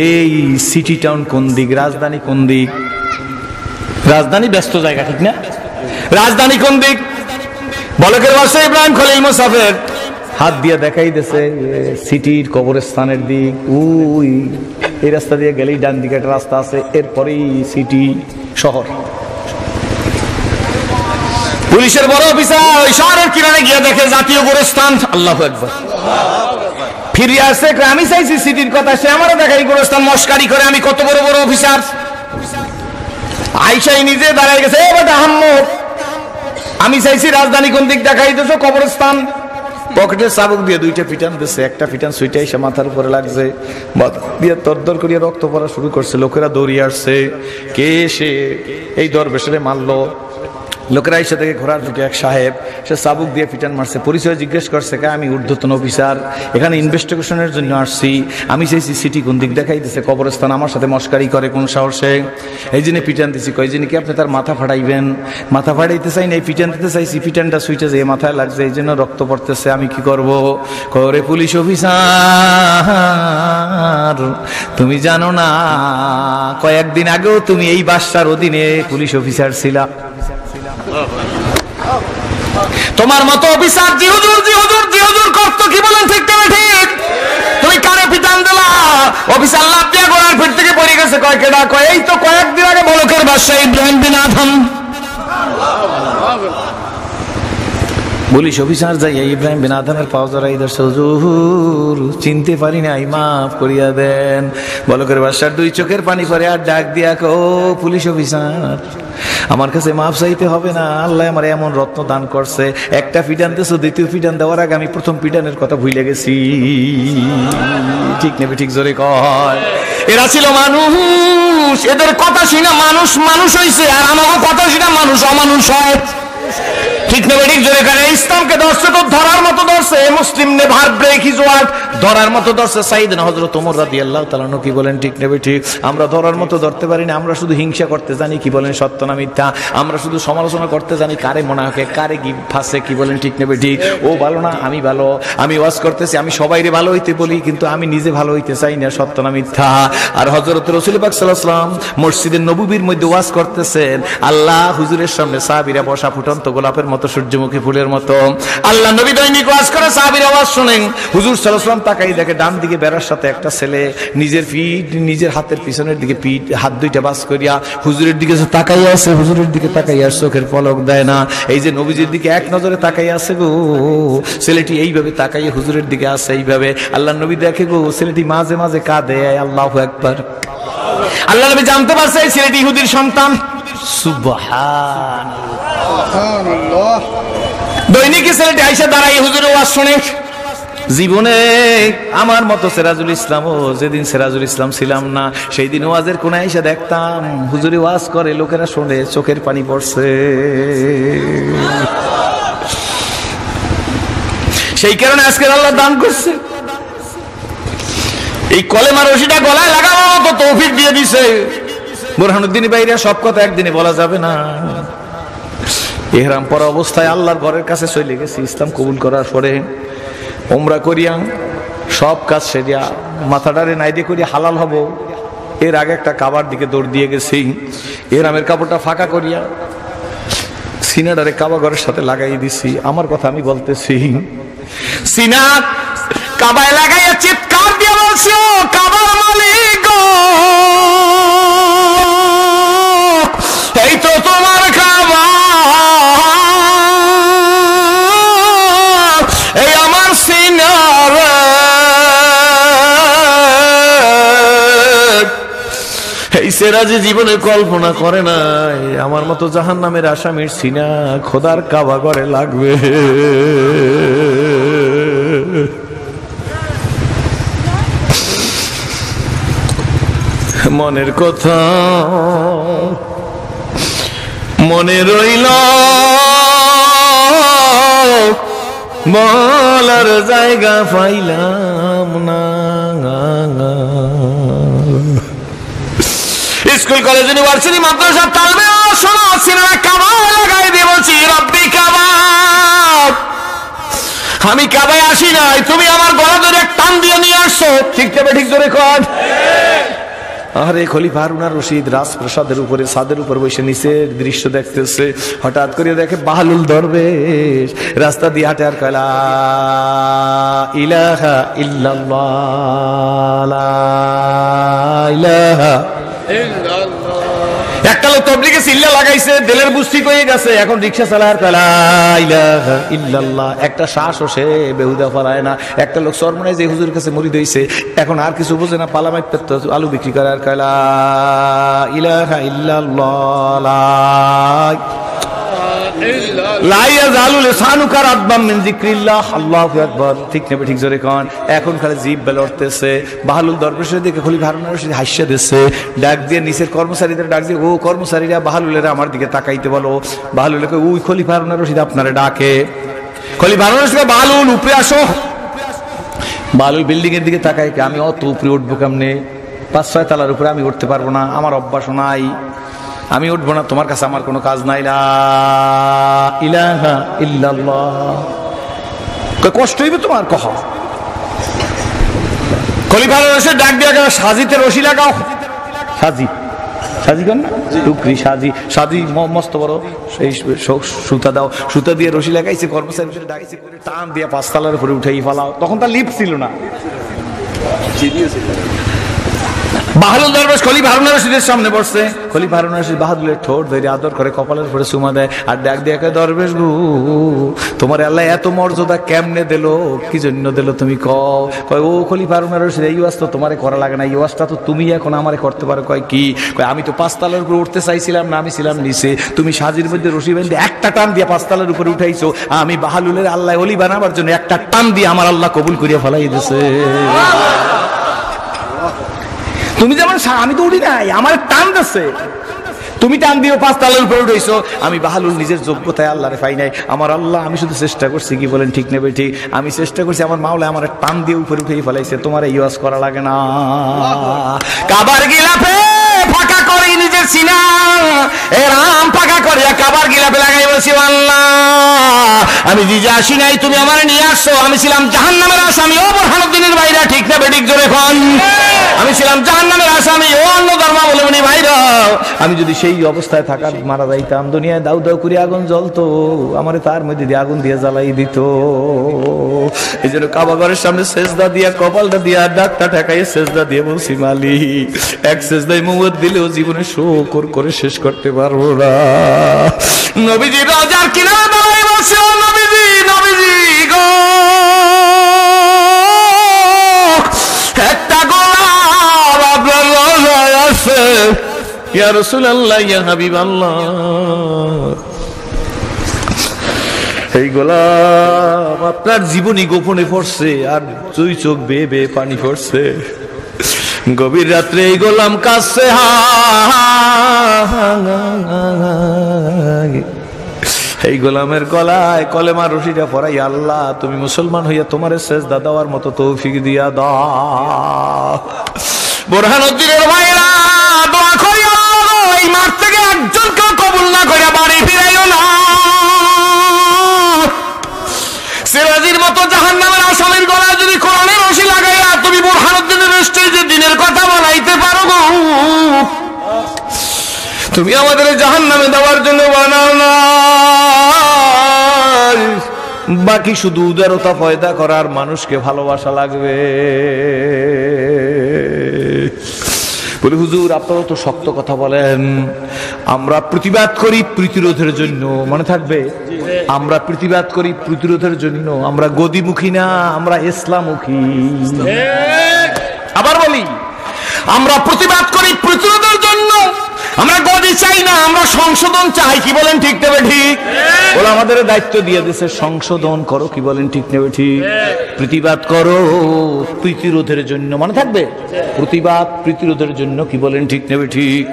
এই সিটি টাউন কোন দিক, রাজধানী কোন দিক? রাজধানী ব্যস্ত জায়গা, ঠিক না? রাজধানী কোন দিক? বলকের বাদশা ইব্রাহিম খলিল মুসাফির হাত দিয়ে দেখাই দিয়েছে সিটির কবরস্থানের দিক। ওই এই রাস্তা দিয়ে গেলেই ডান দিকে একটা রাস্তা আছে, এরপরেই সিটি। শহর। পুলিশের বড় অফিসার ওই শহরের কিনারে গিয়ে দেখে জাতীয় গোরস্থান। আল্লাহু আকবার। ফিরে আসে, আমি চাইছি সিটির কথা, সে আমারও দেখাই গোরস্থান, মস্কারি করে আমি কত বড় বড় অফিসার। আইসাই নিজে দাঁড়ায় গেছে, বেটা আহম্মদ, আমি চাইছি রাজধানী কোন দিক দেখাইতেছো, কবরস্থান। পকেটে চাবুক দিয়ে দুইটা পিটান দিচ্ছে, একটা পিটান সুইটা এসে মাথার উপরে লাগছে, দিয়ে তরদর করিয়া রক্ত পড়া শুরু করছে। লোকেরা দৌড়িয়ে আসছে, কে সে এই দরবেশরে মারলো। লোকেরা এসে থেকে ঘোড়ার ঢুকে এক সাহেব, সে চাবুক দিয়ে পিটান মারছে। পরিচয় জিজ্ঞেস করছে, আমি ঊর্ধ্বতন অফিসার, এখানে ইনভেস্টিগেশনের জন্য আসছি, আমি চাইছি সিটি কোন দিক দেখাই দিচ্ছে, কবরস্থান, আমার সাথে মস্কারি করে কোন সাহসে, এই জন্য পিটান দিছি। কয় জন্য কি আপনি তার মাথা ফাটাইবেন? মাথা ফাটাইতে চাই না, এই পিটান দিতে চাইছি, পিটানটা সুইটে যে মাথায় লাগছে, এই জন্য রক্ত পড়তেছে, আমি কি করব? করে পুলিশ অফিসার, তুমি জানো না কয়েকদিন আগেও তুমি এই বাসার অধীনে পুলিশ অফিসার ছিলা। তোমার মতো অফিসার জি হুজুর জি হুজুর জি হুজুর করতো, কি বলেন ঠিক না ঠিক? তুমি কারে পিটান দিলা? অফিসার লাভ দিয়া গোড়ার ফিট থেকে পড়ে গেছে। কয় কেডা? কয় এই তো কয়েকদিন আগে বলকের বাদশা ইব্রাহিম বিন আদম। পুলিশ অফিসার যাইয়া ইব্রাহিম বিন আদমের পাও জড়াই ধরছে, হুজুর চিনতে পারি নাই, মাফ করিয়া দেন। বলকের বাদশার দুই চোখের পানি পরে আর ডাক দিয়া কো, পুলিশ অফিসার আমার কাছে মাফ চাইতে হবে না, আল্লাহ আমার এমন রত্ন দান করছে, একটা পিটান দিয়েছো, দ্বিতীয় পিটান দেওয়ার আগে আমি প্রথম পিটানের কথা ভুলে গেছি। ঠিক নেবে ঠিক জোরে কয়। এরা ছিল মানুষ, এদের কথা শুনে মানুষ মানুষ হইছে, আর আমাকে কথা শুনে মানুষ অমানুষ হয়। ঠিক নেবে ঠিক জোরে করে। ইসলামকে ধরছে তো ধরার মতো ধরছে, মুসলিম নেভার ব্রেক হিজ ওয়ার্ড, ধরার মতো ধরছে। সাইয়েদনা হযরত ওমর রাদিয়াল্লাহু তাআলা আনহু কি বলেন ঠিক নেবে ঠিক? আমরা ধরার মতো ধরতে পারি না, আমরা শুধু হিংসা করতে জানি, কি বলেন সত্য না মিথ্যা? আমরা শুধু সমালোচনা করতে জানি, কারে মোনাফেক কারে কি ফাঁসে, কি বলেন ঠিক নেবে ঠিক? ও ভালো না আমি ভালো, আমি ওয়াজ করতেছি, আমি সবাইরে ভালো হইতে বলি, কিন্তু আমি নিজে ভালো হইতে চাই না, সত্য না মিথ্যা? আর হযরত রাসূল পাক সাল্লাল্লাহু আলাইহি ওয়াসাল্লাম মসজিদে নববীর মধ্যে ওয়াজ করতেছেন, আল্লাহ হুজুরের সামনে সাহাবীরা বসা ফুটন্ত গোলাপের মতো, সূর্যমুখী ফুলের মতো। আল্লাহ নবী দৈনিক ওয়াজ করে, সাহাবীর আওয়াজ শুনেন। হুজুর সাল্লাল্লাহু আলাইহি ওয়াসাল্লাম তাকাই দেখে ডান দিকে বেড়ার সাথে একটা ছেলে নিজের পিঠ, নিজের হাতের পিছনের দিকে পিঠ, হাত দুইটা বাস করিয়া হুজুরের দিকে তাকাই আছে, হুজুরের দিকে তাকাই আর চোখের পলক দেয় না। এই যে নবীজির দিকে এক নজরে তাকাই আছে গো, ছেলেটি এইভাবে তাকাই হুজুরের দিকে আছে এইভাবে। আল্লাহ নবী দেখে গো, ছেলেটি মাঝে মাঝে কাঁদে। আল্লাহু আকবার। আল্লাহ নবী জানতে পারছে এই ছেলেটি ইহুদির সন্তান। সুবহানাল্লাহ। দৈনিক ছেলেটি আইসা দাঁড়াই হুজুরের ওয়াজ শুনে। জীবনে আমার মতো সিরাজুল ইসলামও যেদিন সিরাজুল ইসলাম ছিলাম না, সেই দিন ওয়াজের কোনায় এসে দেখতাম হুজুরে ওয়াজ করে, লোকেরা শুনে চোখের পানি পড়ছে। সেই কারণে আজকে আল্লাহ দান করছে, এই কলেমার রশিটা গলায় লাগানো মতো তৌফিক দিয়ে দিছে। বুরহানুদ্দিন ভাইরা সব কথা একদিনে বলা যাবে না। ইহরাম পরা অবস্থায় আল্লাহর ঘরের কাছে চলে গেছি, ইসলাম কবুল করার পরে উমরা করিয়া সব কাজ সেরিয়া মাথাটারে নাইদে করিয়া হালাল হব, এর আগে একটা কাবার দিকে দৌড় দিয়ে গেছি। ইহরামের কাপড়টা ফাঁকা করিয়া সিনাডারে কাবা ঘরের সাথে লাগাই দিছি। আমার কথা আমি বলতেছি, সিনা কাবায় লাগাইয়া চিৎকার দিয়ে বলছো, কাবার মালিক এই তো তোমার কাবা, এই আমার সিনার, এই সিরাজে জীবনে কল্পনা করে নাই আমার মতো জাহান্নামের আসামির সিনা খোদার কাবা ঘরে লাগবে। মনের কথা মনে রইল, বলার জায়গা পাইলাম না। স্কুল কলেজ ইউনিভার্সিটি মাদ্রাসা তালবে শোনো, সিনেমা কাবা লাগাই দিয়ে বলছি, রব্বি কাবা, আমি কাবায় আসি নাই, তুমি আমার গলা ধরে টান দিয়ে নিয়ে আসছো। ঠিক যাবে ঠিক ধরে কর। আরে খলিফা হারুন আর রশিদ রাজপ্রাসাদের উপরে ছাদের উপর বসে নিচের দৃশ্য দেখতেছে। হঠাৎ করে দেখে বাহলুল দরবেশ রাস্তা দিয়ে হাঁটে আর কয়, লা ইলাহা ইল্লাল্লাহ, লা ইলাহা ইল্লাল্লাহ। একটা লোক তবলিগে চিল্লা লাগাইছে, দিলের বুঝতি কয়ে গেছে, এখন রিক্সা চালায় লা ইলাহা ইল্লাল্লাহ, একটা শ্বাসও সে বেহুদা ফলায় না। একটা লোক সরমনায় যে হুজুরের কাছে মুরিদ হইছে, এখন আর কিছু বোঝে না, পালামাই আলু বিক্রি করে আর লা ইলাহা ইল্লাল্লাহ ঠিক নেবে, ঠিক জোরে কন। এখন খালি জিভ বেল উঠতেছে। বাহালুল দরবেশের দিকে খলিফা হারুন রশিদ হাসিয়া দিচ্ছে, ডাক দিয়ে নিচের কর্মচারীদের ডাক দিয়ে, ও কর্মচারীরা বাহালুলেরা আমার দিকে তাকাইতে বলো। বাহালুলকে ওই খলিফা হারুন রশিদ আপনারা ডাকে। খলিফা হারুন রশিদ, বাহালুল উপরে আসো। বাহালুল বিল্ডিং এর দিকে তাকাই, আমি অত উপরে উঠবো কেমনে? 5-6 তলার উপরে আমি উঠতে পারবো না, আমার অভ্যাস নাই, আমি উঠবো না, তোমার কাছে আমার কোনো কাজ নাই। লা ইলাহা ইল্লাল্লাহ। কষ্ট হইবে তোমার, কহ। খলিফা রশিদ ডাক দিয়া গেল, সাজিতে রশি লাগাও। সাজি সাজি কর না, টুকরি সাজি, সাজি মস্ত বড় এই সুতা দাও, সুতা দিয়ে রশি লাগাইছে, কর্মচারীদের ডাকাইছে, টান দিয়া 5 তলার উপরে উঠাই ফেলাও। তখন তার লিফট ছিল না। বাহাদুর দরবেশ খলিফা হারুন রশিদের সামনে বসছে। খলিফা হারুন রশিদ বাহাদুরের ঠোঁট ধরে আদর করে কপালের উপরে চুমা দেয়, আর ডাক দিয়ে দরবেশ গো, তোমার আল্লাহ এত মর্যাদা কেমনে দিল, কি জন্য দিল তুমি কয়। ও খলিফা হারুন রশিদ, এই ওয়াজ তো তোমারে করা লাগে না, এই ওয়াজটা তো তুমি এখন আমারে করতে পারো। কয় কি? কয় আমি তো 5 তলার উপরে উঠতে চাইছিলাম না, আমি ছিলাম নিচে, তুমি সাজির মধ্যে রশি বেঁধে একটা টান দিয়ে 5 তলার উপরে উঠাইছো। আমি বাহালুলের আল্লাহ ওলি বানাবার জন্য একটা টান দিয়ে আমার আল্লাহ কবুল করিয়া ফেলাই দিয়েছে। তুমি যেমন, আমি তো উঠি নাই, আমার টান দিচ্ছে, তুমি টান দিও 5 তলার উপরে উঠেছো। আমি বাহালুল নিজের যোগ্যতায় আল্লাহরে পাই নাই, আমার আল্লাহ, আমি শুধু চেষ্টা করছি, কি বলেন ঠিক নেবে ঠিক, আমি চেষ্টা করছি, আমার মাওলা আমার টান দিয়ে উপরে উঠেই ফেলাইছে, তোমার এই ওয়াজ করা লাগে না। কাবার গিলাফে ফাঁকা করে নিজের সিনা, এ রাম ফাঁকা করে কাবার গিলাফে লাগাই বলছি, আল্লাহ আমি নিজে আসি নাই, তুমি আমার নিয়ে আসছো। আমি ছিলাম জাহান্নামের আসামি, ও বুরহানুদ্দিনের ভাইরা, ঠিক না বেঠিক জোরে কোন? আমি ছিলাম জাহান্নামের আসামি, ও অন্য ধর্মাবলম্বী ভাইরা। আমি যদি সেই অবস্থায় থাকার মারা যাইতাম, দুনিয়ায় দাউ দাউ করে আগুন জ্বলতো, আমারে তার মধ্যে দিয়ে আগুন দিয়ে জ্বালাই দিত। এই জন্য কাবা ঘরের সামনে সেজদা দিয়া, কপালটা দিয়া, ডাকটা ঠেকাইয়ে সেজদা দিয়ে বলছি, মালিক এক সেজদায় মুওয়াত দিলেও জীবনে শোকর করে শেষ করতে পারবো না। নবীজি রাজার কিনারে দাঁড়ায় বলছে, ও নবীজি, নবীজি গো, একটা গোলাপ আপনার রোজায় আছে, ইয়া রাসূলুল্লাহ, ইয়া হাবিবাল্লাহ। এই গোলাপ আপনার জীবনী গোপনে পড়ছে, আর 2 চোখ বেয়ে বেয়ে পানি পড়ছে। গভীর রাত্রে এই গোলাম কাছে, এই গোলামের গলায় কলেমা রশিটা পরাই, আল্লাহ তুমি মুসলমান হইয়া তোমার সেজদা দেওয়ার মতো তৌফিক দিয়া দাও। বুরহানুদ্দিনের ভাইরা দোয়া করি, এই মাঠ থেকে একজনকে কবুল না করে বাড়ি ফিরাইও না। সিরাজির মতো জাহান্নামের আসামির গলায় যদি কোরআনের রশি লাগাইয়া তুমি বুরহানুদ্দিনের স্টেজে দিনের কথা বলাইতে পারো গো, তুমি আমাদের জাহান্নামে দেওয়ার জন্য বানাও না। বাকি শুধু উদারতা পয়দা করার, মানুষকে ভালোবাসা লাগবে। বলি হুজুর আপনারা তো শক্ত কথা বলেন, আমরা প্রতিবাদ করি প্রতিরোধের জন্য, মনে থাকবে, আমরা প্রতিবাদ করি প্রতিরোধের জন্য, আমরা গদিমুখী না, আমরা ইসলামমুখী। আবার বলি, আমরা প্রতিবাদ করি প্রতিরোধের জন্য, আমরা গদি চাই না, আমরা সংশোধন চাই, কি বলেন ঠিক নেবে ঠিক? বলে আমাদের দায়িত্ব দিয়ে দিয়েছে, সংশোধন করো, কি বলেন ঠিক নেবে ঠিক? প্রতিবাদ করো প্রতিরোধের জন্য, মনে থাকবে, প্রতিবাদ প্রতিরোধের জন্য, কি বলেন ঠিক নেবে ঠিক?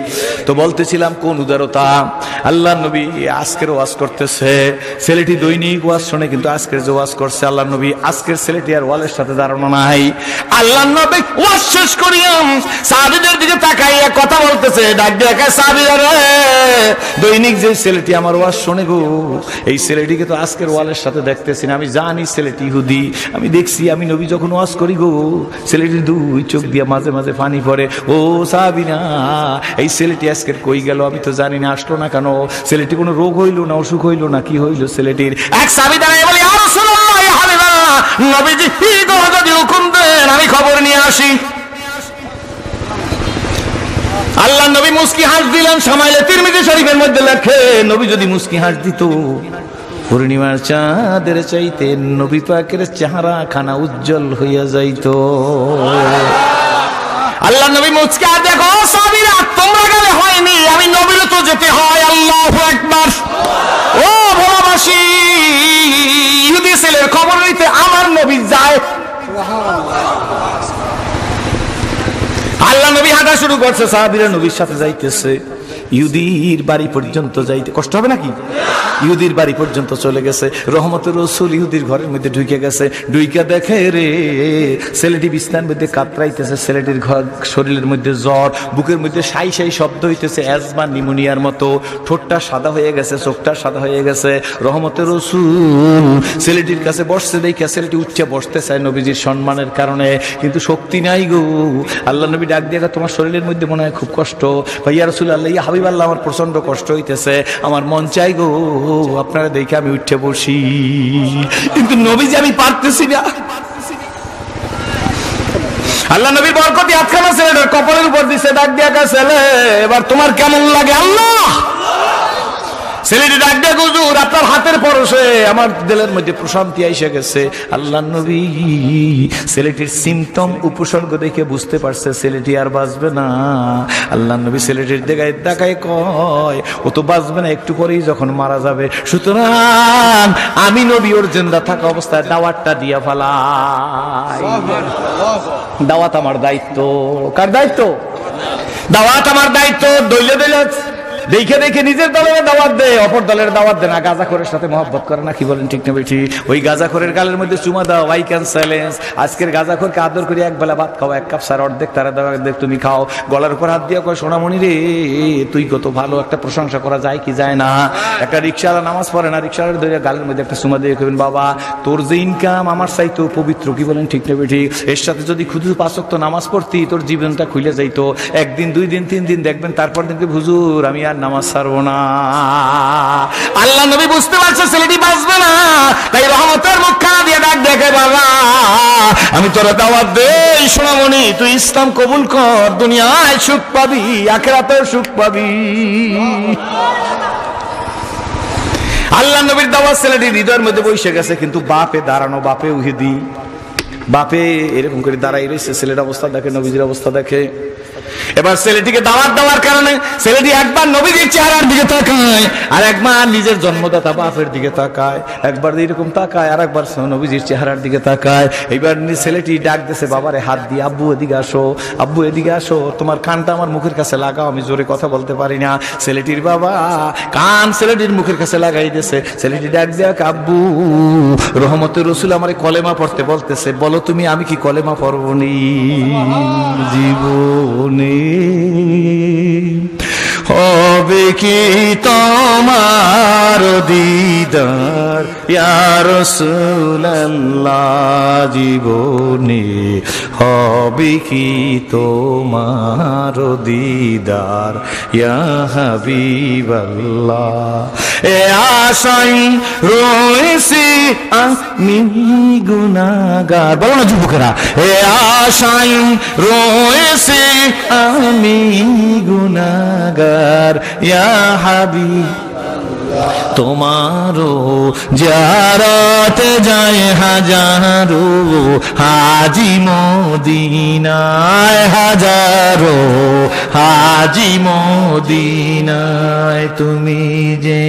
তো বলতেছিলাম কোন উদারতা। আল্লাহ নবী আজকের ওয়াজ করতেছে, ছেলেটি দৈনিক ওয়াজ শোনে, কিন্তু আজকের যে ওয়াজ করছে আল্লাহ নবী, আজকের ছেলেটি আর ওয়ালের সাথে দাঁড়ানো নাই। আল্লাহ নবী ওয়াজ শেষ করিয়া সাহাবীদের দিকে তাকাইয়া কথা বলতেছে, ডাক দিয়ে সাহাবীরা, দৈনিক যে ছেলেটি আমার ওয়াজ শোনে গো, এই ছেলেটিকে তো আজকের ওয়ালের সাথে দেখতেছি না, আমি জানি ছেলেটি ইহুদি, আমি দেখছি, আমি নবী যখন ওয়াজ করি গো, ছেলেটির 2 চোখ দিয়ে মাঝে মাঝে পানি পড়ে। ও সাহাবীরা, এই ছেলেটি আজকের কই গেল, আমি তো জানি না, আসলো না কেন? ছেলেটি কোনো রোগ হইল না, অসুখ হইল না, কি হইল ছেলেটির? এক সাহাবী দাঁড়ায় বলে, ইয়া রাসূলুল্লাহ, ইয়া হাবিবাল্লাহ, নবীজি যদি হুকুম দেন আমি খবর নিয়ে আসি। আল্লাহ নবী মুস্কি হাস দিলেন। সামাইলে তিরমিজি শরীফের মধ্যে লেখে, নবী যদি মুস্কি হাস দিত পূর্ণিমার চাঁদের চাইতে নবী পাকের চেহারা খানা উজ্জ্বল হইয়া যাইত। আল্লাহ নবী মুস্কি হাস, দেখো সাহাবীরা তোমরা গেলে হয়নি, আমি নবীর তো যেতে হয়। আল্লাহু আকবার। ও ভালোবাসি, ইহুদি ছেলের খবর নিতে আমার নবী যায়। আল্লাহ নবী হাঁটা শুরু করছে, সাহাবীরা নবীর সাথে যাইতেছে। ইহুদির বাড়ি পর্যন্ত যাইতে কষ্ট হবে নাকি? ইহুদির বাড়ি পর্যন্ত চলে গেছে। রহমতের রাসূল ইহুদির ঘরের মধ্যে ঢুকে গেছে। ঢুকে দেখে রে ছেলেটি বিছানার মধ্যে কাতরাইতেছে, ছেলেটির শরীরের মধ্যে জ্বর, বুকের মধ্যে সাই সাই শব্দ হইতেছে, অ্যাজমা নিউমোনিয়ার মতো। ঠোঁটটা সাদা হয়ে গেছে, চোখটা সাদা হয়ে গেছে। রহমতের রাসূল ছেলেটির কাছে বসছে, দেখে ছেলেটি উঠে বসতে চায় নবীজির সম্মানের কারণে, কিন্তু শক্তি নাই গো। আল্লাহ নবী ডাক দিয়ে, তোমার শরীরের মধ্যে মনে হয় খুব কষ্ট। ভাইয়া রাসূলুল্লাহ, ইয়া হাবিবাল্লাহ, আমার প্রচন্ড কষ্ট হইতেছে, আমার মন চাই গো আপনারা দেখে আমি উঠে বসি, কিন্তু নবীজি আমি পারতেছি না। আল্লাহ নবীর বরকতি আটখানা ছেলেটার কপালের উপর দিছে, ডাক দিয়া ছেলে এবার তোমার কেমন লাগে? আল্লাহ ছেলেটি ডাক দিয়ে, হুজুর আপনার হাতের পরশে আমার দিলের মধ্যে প্রশান্তি এসে গেছে। আল্লাহ নবী ছেলেটির সিমটম উপসর্গ দেখে বুঝতে পারছে ছেলেটি আর বাঁচবে না। আল্লাহ নবী ছেলেটির দেখায় কয়, ও তো বাঁচবে না, একটু পরেই যখন মারা যাবে, সুতরাং আমি নবী ওর জিন্দা থাকা অবস্থায় দাওয়াতটা দিয়া ফেলাই। দাওয়াত আমার দায়িত্ব। কার দায়িত্ব? দাওয়াত আমার দায়িত্ব। দইলে দইলে দেখে দেখে নিজের দলের দাওয়াত দে, অপর দলের দাওয়াত দে না। গাঁজাখোরের সাথে মহব্বত করে না, কি বলেন ঠিক না বেঠি? ওই গাঁজাখোরের গালের মধ্যে চুমা দাও, আই ক্যান চ্যালেঞ্জ। আজকের গাঁজাখোরকে আদর করে এক বেলা ভাত খাও, এক কাপ সার অর্ধেক তারা দাও, অর্ধেক তুমি খাও। গলার উপর হাত দিয়ে কয়, সোনামণি রে তুই কত ভালো, একটা প্রশংসা করা যায় কি যায় না? একটা রিক্সাওয়ালা নামাজ পড়ে না, রিক্সাওয়ালার ধরে গালের মধ্যে একটা চুমা দিয়ে কইবেন, বাবা তোর যে ইনকাম আমার চাইতো পবিত্র, কি বলেন ঠিক না বেঠি? এর সাথে যদি শুধু 5 ওয়াক্ত নামাজ পড়তি তোর জীবনটা খুলে যাইতো। একদিন, 2 দিন, 3 দিন দেখবেন, তারপর দেখবে হুজুর আমি আর নামাজ ছাড়বো না। আল্লাহ নবী বুঝতে পারছে ছেলেটি বাঁচবে না, তাই রহমতের মুখখানা দিয়ে ডাক দেখে, বাবা আমি তোরা দাওয়াত দেই, সোনামণি তুই ইসলাম কবুল কর, দুনিয়ায় সুখ পাবি, আখিরাতেও সুখ পাবি। আল্লাহ নবীর দাওয়াত ছেলেটি হৃদয়ের মধ্যে বসে গেছে, কিন্তু বাপে দাঁড়ানো, বাপে উহিদি, বাপে এরকম করে দাঁড়াই রয়েছে। ছেলের অবস্থা দেখে, নবীজির অবস্থা দেখে। এবার ছেলেটিকে দাওয়াত দেওয়ার কারণে ছেলেটি একবার নবীজির চেহারার দিকে তাকায়, আর একবার নিজের জন্মদাতা বাপের দিকে তাকায়, একবার এরকম তাকায়, আর একবার নবীজির চেহারার দিকে তাকায়। এইবার ছেলেটি ডাক দিয়েছে বাবারে হাত দিয়ে, আব্বু এদিকে আসো, আব্বু এদিকে আসো, তোমার কানটা আমার মুখের কাছে লাগাও, আমি জোরে কথা বলতে পারি না। ছেলেটির বাবা কান ছেলেটির মুখের কাছে লাগাই দিয়েছে। ছেলেটি ডাক দিয়ে, আব্বু রহমতের রাসূল আমারে কলেমা পড়তে বলতেছে, বলো তুমি আমি কি কলেমা পড়বনি? জীবনে হবে কি তোমার দিদার ইয়া রাসূলুল্লাহ, জীবনে হবে কি তোমার দিদার ইয়া হাবিবাল্লাহ। এ আশাই রয়েছি আমি গুনাহগার, বলো না যুবকেরা, এ আশাই রয়েছি আমি গুনাহগার ইয়া হাবিব, তোমারও জিয়ারতে যায় হাজারো হাজি মদিনায়, হাজারো হাজি মদিনায়। তুমি যে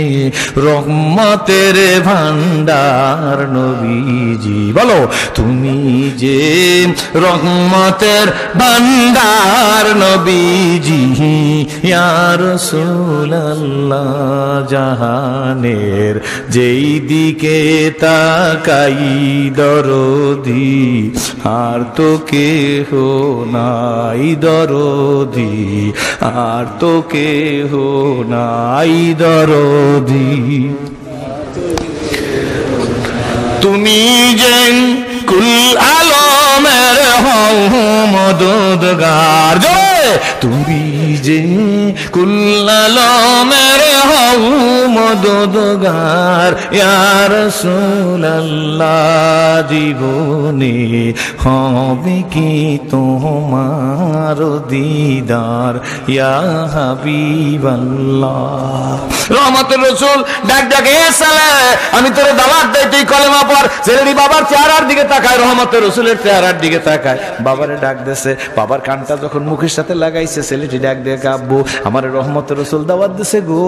রহমতের ভান্ডার নবীজি, বলো তুমি যে রহমতের ভান্ডার নবীজি ইয়া রাসূলুল্লাহ। জাহানের যেই দিকে তাকাই দরদি, আর তো কেহ নাই দরদি, আর তো কেহ নাই দরদি। তুমি যে কুল আলমের হও মদদগার, তুমি যে কুল আলমের হও মদদগার ইয়া রাসূলুল্লাহ জীবনে হবে কি তোমার দিদার ইয়া হাবিবাল্লাহ। রহমতের রাসূল ডাক ডাকে ছেলে আমি তোরে দাওয়াত দেই তুই কলেমা পড়। ছেলেটি বাবার চেহারার দিকে তাকায়, রহমতের রাসূলের চেহারার দিকে তাকায়, বাবারে ডাক দেছে। বাবার কানটা যখন মুখের সাথে লাগাইছে ছেলেটি ডাক দিয়ে আব্বু আমার রহমতের রাসূল দাওয়াত দিছে গো,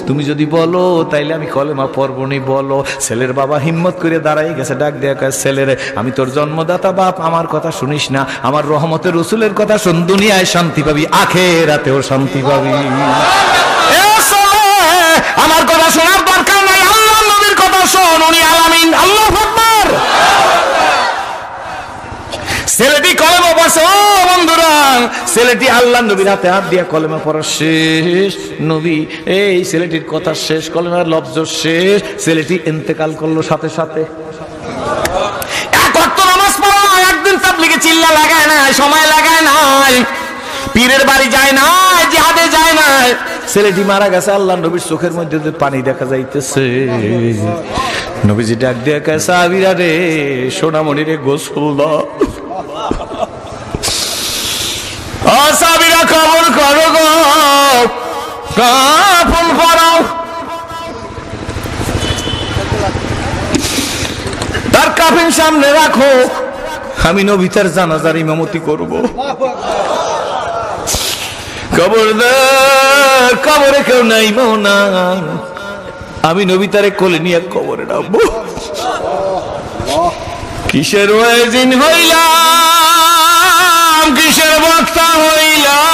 তুমি যদি বলো তাইলে আমি কলেমা পড়ব নি বলো। ছেলের বাবা হিম্মত করে দাঁড়াই গেছে, ডাক দিয়ে কয় ছেলেরে আমি তোর জন্মদাতা বাপ, আমার কথা শুনিস না, আমার রহমতের রাসূলের কথা শুন, দুনিয়ায় শান্তি পাবি আখিরাতেও শান্তি পাবি। আমার কথা শোনার দরকার নাই, আল্লাহ নবীর কথা শোন, উনি আলামিন। আল্লাহু আকবার। ছেলেটি কলেমা পড়ছে। ও বন্ধুরা, ছেলেটি আল্লাহ নবীর হাতে হাত দিয়ে কলেমা পড়া শেষ, নবী এই ছেলেটির কথা শেষ, কলেমার লফজ শেষ, ছেলেটি ইন্তেকাল করলো সাথে সাথে। এক ওয়াক্ত নামাজ পড়া, একদিন তাবলীগে চিল্লা লাগায় না, সময় লাগায় নাই, পীরের বাড়ি যায় না, জিহাদে যায় না, ছেলেটি মারা গেছে। আল্লাহ নবীর চোখের মধ্যে পানি দেখা যাইতেছে। নবীজি ডাক দিয়ে কয় সাহাবীরা রে, সোনামণি রে গোসল দাও। ও সাহাবীরা কবর করো গো, কাফন পরাও। তার কাফন সামনে রাখো, আমি নবী তার জানাজার ইমামতি করব। কবরে কেউ নাই না, আমি নবী তারে কোলে নিয়ে কবরে ডাকবো। কিসের ওয়াজিন হইলাম, কিসের বক্তা হইলাম,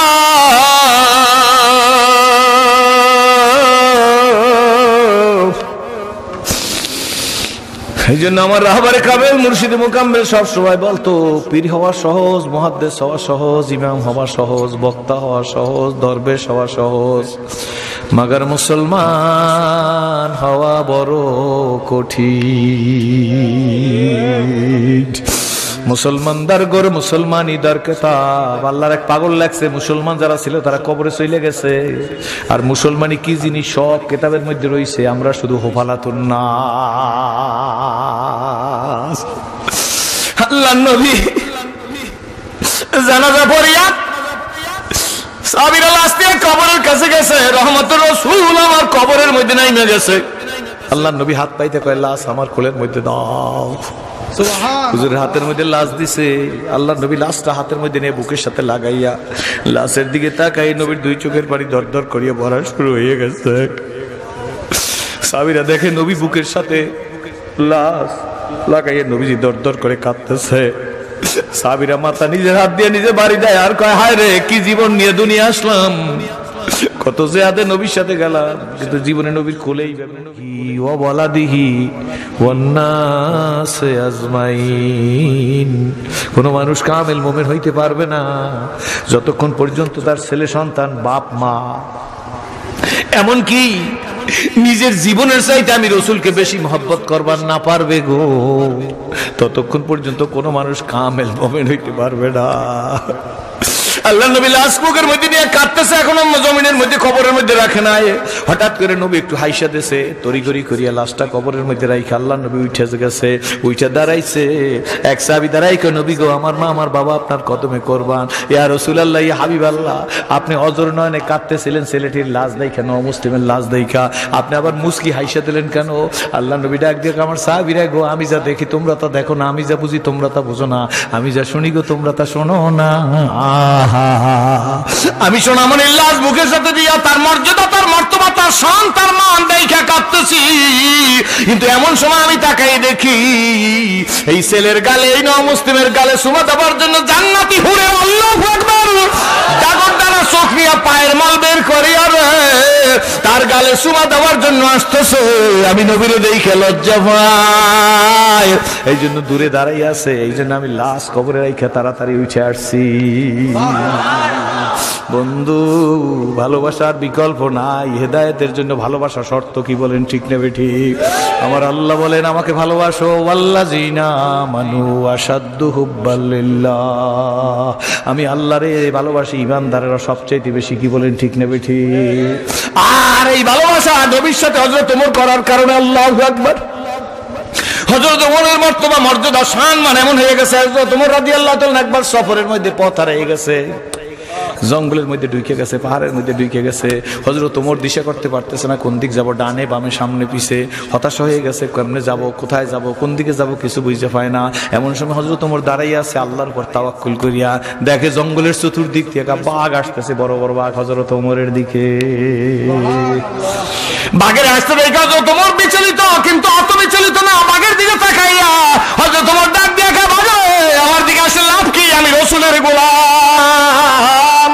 এই জন্য আমার রাহবারে কামেল মুর্শিদে মুকাম্মেল সব সময় বলতো পীর হওয়া সহজ, মুহাদ্দিস হওয়া সহজ, ইমাম হওয়া সহজ, বক্তা হওয়া সহজ, দরবেশ হওয়া সহজ, মাগার মুসলমান হওয়া বড় কঠিন। মুসলমানদার গর মুসলমানি দার কিতাব। আল্লাহর এক পাগল লাগছে, মুসলমান যারা ছিল তারা কবরে চলে গেছে, আর মুসলমানি কি জিনিস সব কিতাবের মধ্যে রয়েছে, আমরা শুধু হোফালাতুন নাস। আল্লাহর নবী জানাজা পড়িয়া সাহাবীরা লাশ নিয়ে কবরের কাছে গেছে, রহমতের রাসূল আমার কবরের মধ্যে নাইমা গেছে। আল্লাহর নবী হাত পাইতে কয় লাশ আমার কোলের মধ্যে দাও। হুজুরের হাতের মধ্যে লাশ দিছে, আল্লাহর নবী লাশটা হাতের মধ্যে নিয়ে বুকের সাথে লাগাইয়া লাশের দিকে তাকাই নবীর দুই চোখের পানি দর দর করিয়া ভরা শুরু হয়ে গেছে। সাহাবীরা দেখে নবী বুকের সাথে লাশ লাগাইয়া নবীজি দর দর করে কাঁদতেছে। সাহাবীরা মাথা নিজের হাত দিয়ে নিজে বাড়ি দেয় আর কয় হায় রে, কি জীবন নিয়ে দুনিয়া আসলাম, কত জিহাদে নবীর সাথে গেলাম, কিন্তু জীবনে নবীর কোলেই ওয়া ওয়ালাদিহি ওয়ান নাস আজমাইন। কোন মানুষ কামেল মুমিন হইতে পারবে না যতক্ষণ পর্যন্ত তার ছেলে সন্তান, বাপ মা, এমনকি নিজের জীবনের চাইতে আমি রসুলকে বেশি মহব্বত করবার না পারবে গো, ততক্ষণ পর্যন্ত কোন মানুষ কামেল মুমিন হইতে পারবে না। আল্লাহ নবী লাশ বুকের মধ্যে নিয়ে কাঁদতেছে, এখনো জমিনের মধ্যে কবরের মধ্যে রাখে নাই। হঠাৎ করে নবী একটু হাইসা দিয়েছে, তড়িঘড়ি করিয়া লাশটা কবরের মধ্যে রাখে আল্লাহ নবী উঠে গেছে, উঠে দাঁড়াইছে। এক সাহাবী দাঁড়াই কয় নবী গো, আমার মা আমার বাবা আপনার কদমে কোরবান, ইয়া রাসূলুল্লাহ ইয়া হাবিবাল্লাহ। আপনি অজর নয়নে কাঁদতেছিলেন ছেলেটির লাশ দেখা, মুসলিমের লাশ দেখা, আপনি আবার মুস্কি হাইসা দিলেন কেন? আল্লাহ নবী ডাক দিয়ে আমার সাহাবীরা গো, আমি যা দেখি তোমরা তা দেখো না, আমি যা বুঝি তোমরা তা বুঝো না, আমি যা শুনি গো তোমরা তা শোনো না। আমি সোনামণির লাশ বুকের সাথে দিয়া তার মর্যাদা, তার মর্তবা, তার শান, তার মান দেখা কাঁদতেছি, কিন্তু এমন সময় আমি তাকাই দেখি এই ছেলের গালে, এই মুসলিমের গালে সুমা দেওয়ার জন্য জান্নাতি হুরে আল্লাহু আকবার ডাগর ডানা চোখ নিয়ে পায়ের মাল বের করিয়া রে তার গালে সুমা দেওয়ার জন্য আসতেছে। আমি নবীরে দেখে লজ্জা পাই, এই জন্য দূরে দাঁড়াই আছে, এই জন্য আমি লাশ কবরে রেখে তাড়াতাড়ি উঠে আসছি। বন্ধু, ভালোবাসার বিকল্প নাই, হেদায়েতের জন্য ভালোবাসা শর্ত, কি বলেন ঠিক নেবে ঠিক? আমার আল্লাহ বলেন আমাকে ভালোবাসো, ওয়াল্লাযিনা আমানু আশাদ্দু হুব্বাল লিল্লাহ। আমি আল্লাহরে ভালোবাসি, ইমানদারেরা সবচেয়ে বেশি, কি বলেন ঠিক নেবে ঠিক? আর এই ভালোবাসা নবীর সাথে হযরত ওমর করার কারণে আল্লাহু আকবার, হযরত ওমরের মর্তবা মর্যাদা সম্মান এমন হয়ে গেছে, হযরত ওমর রাদিয়াল্লাহু তাআলা একবার সফরের মধ্যে পথ হারিয়ে গেছে, জঙ্গলের মধ্যে ঢুকে গেছে, পাহাড়ের মধ্যে ঢুকে গেছে। হযরত ওমর দিশা করতে পারতেছে না কোন দিক যাব, ডানে বামে সামনে পিছে, হতাশ হয়ে গেছে, কেমনে যাব, কোথায় যাব, কোন দিকে যাব কিছু বুঝতে পায় না। এমন সময় হযরত ওমর দাঁড়াইয়া আছে আল্লাহর উপর তাওয়াক্কুল করিয়া, দেখে জঙ্গলের চতুর্দিক থেকে বাঘ আসতেছে, বড় বড় বাঘ হযরত ওমরের দিকে। বাঘের আসতে দেখে হযরত ওমর বিচলিত, কিন্তু অত বিচলিত না, বাঘের দিকে তাকাইয়া হযরত ওমর ডাক দিয়া কয়, বাঘ আমার দিকে আসলে লাভ কি, আমি রাসূলের গোলাম,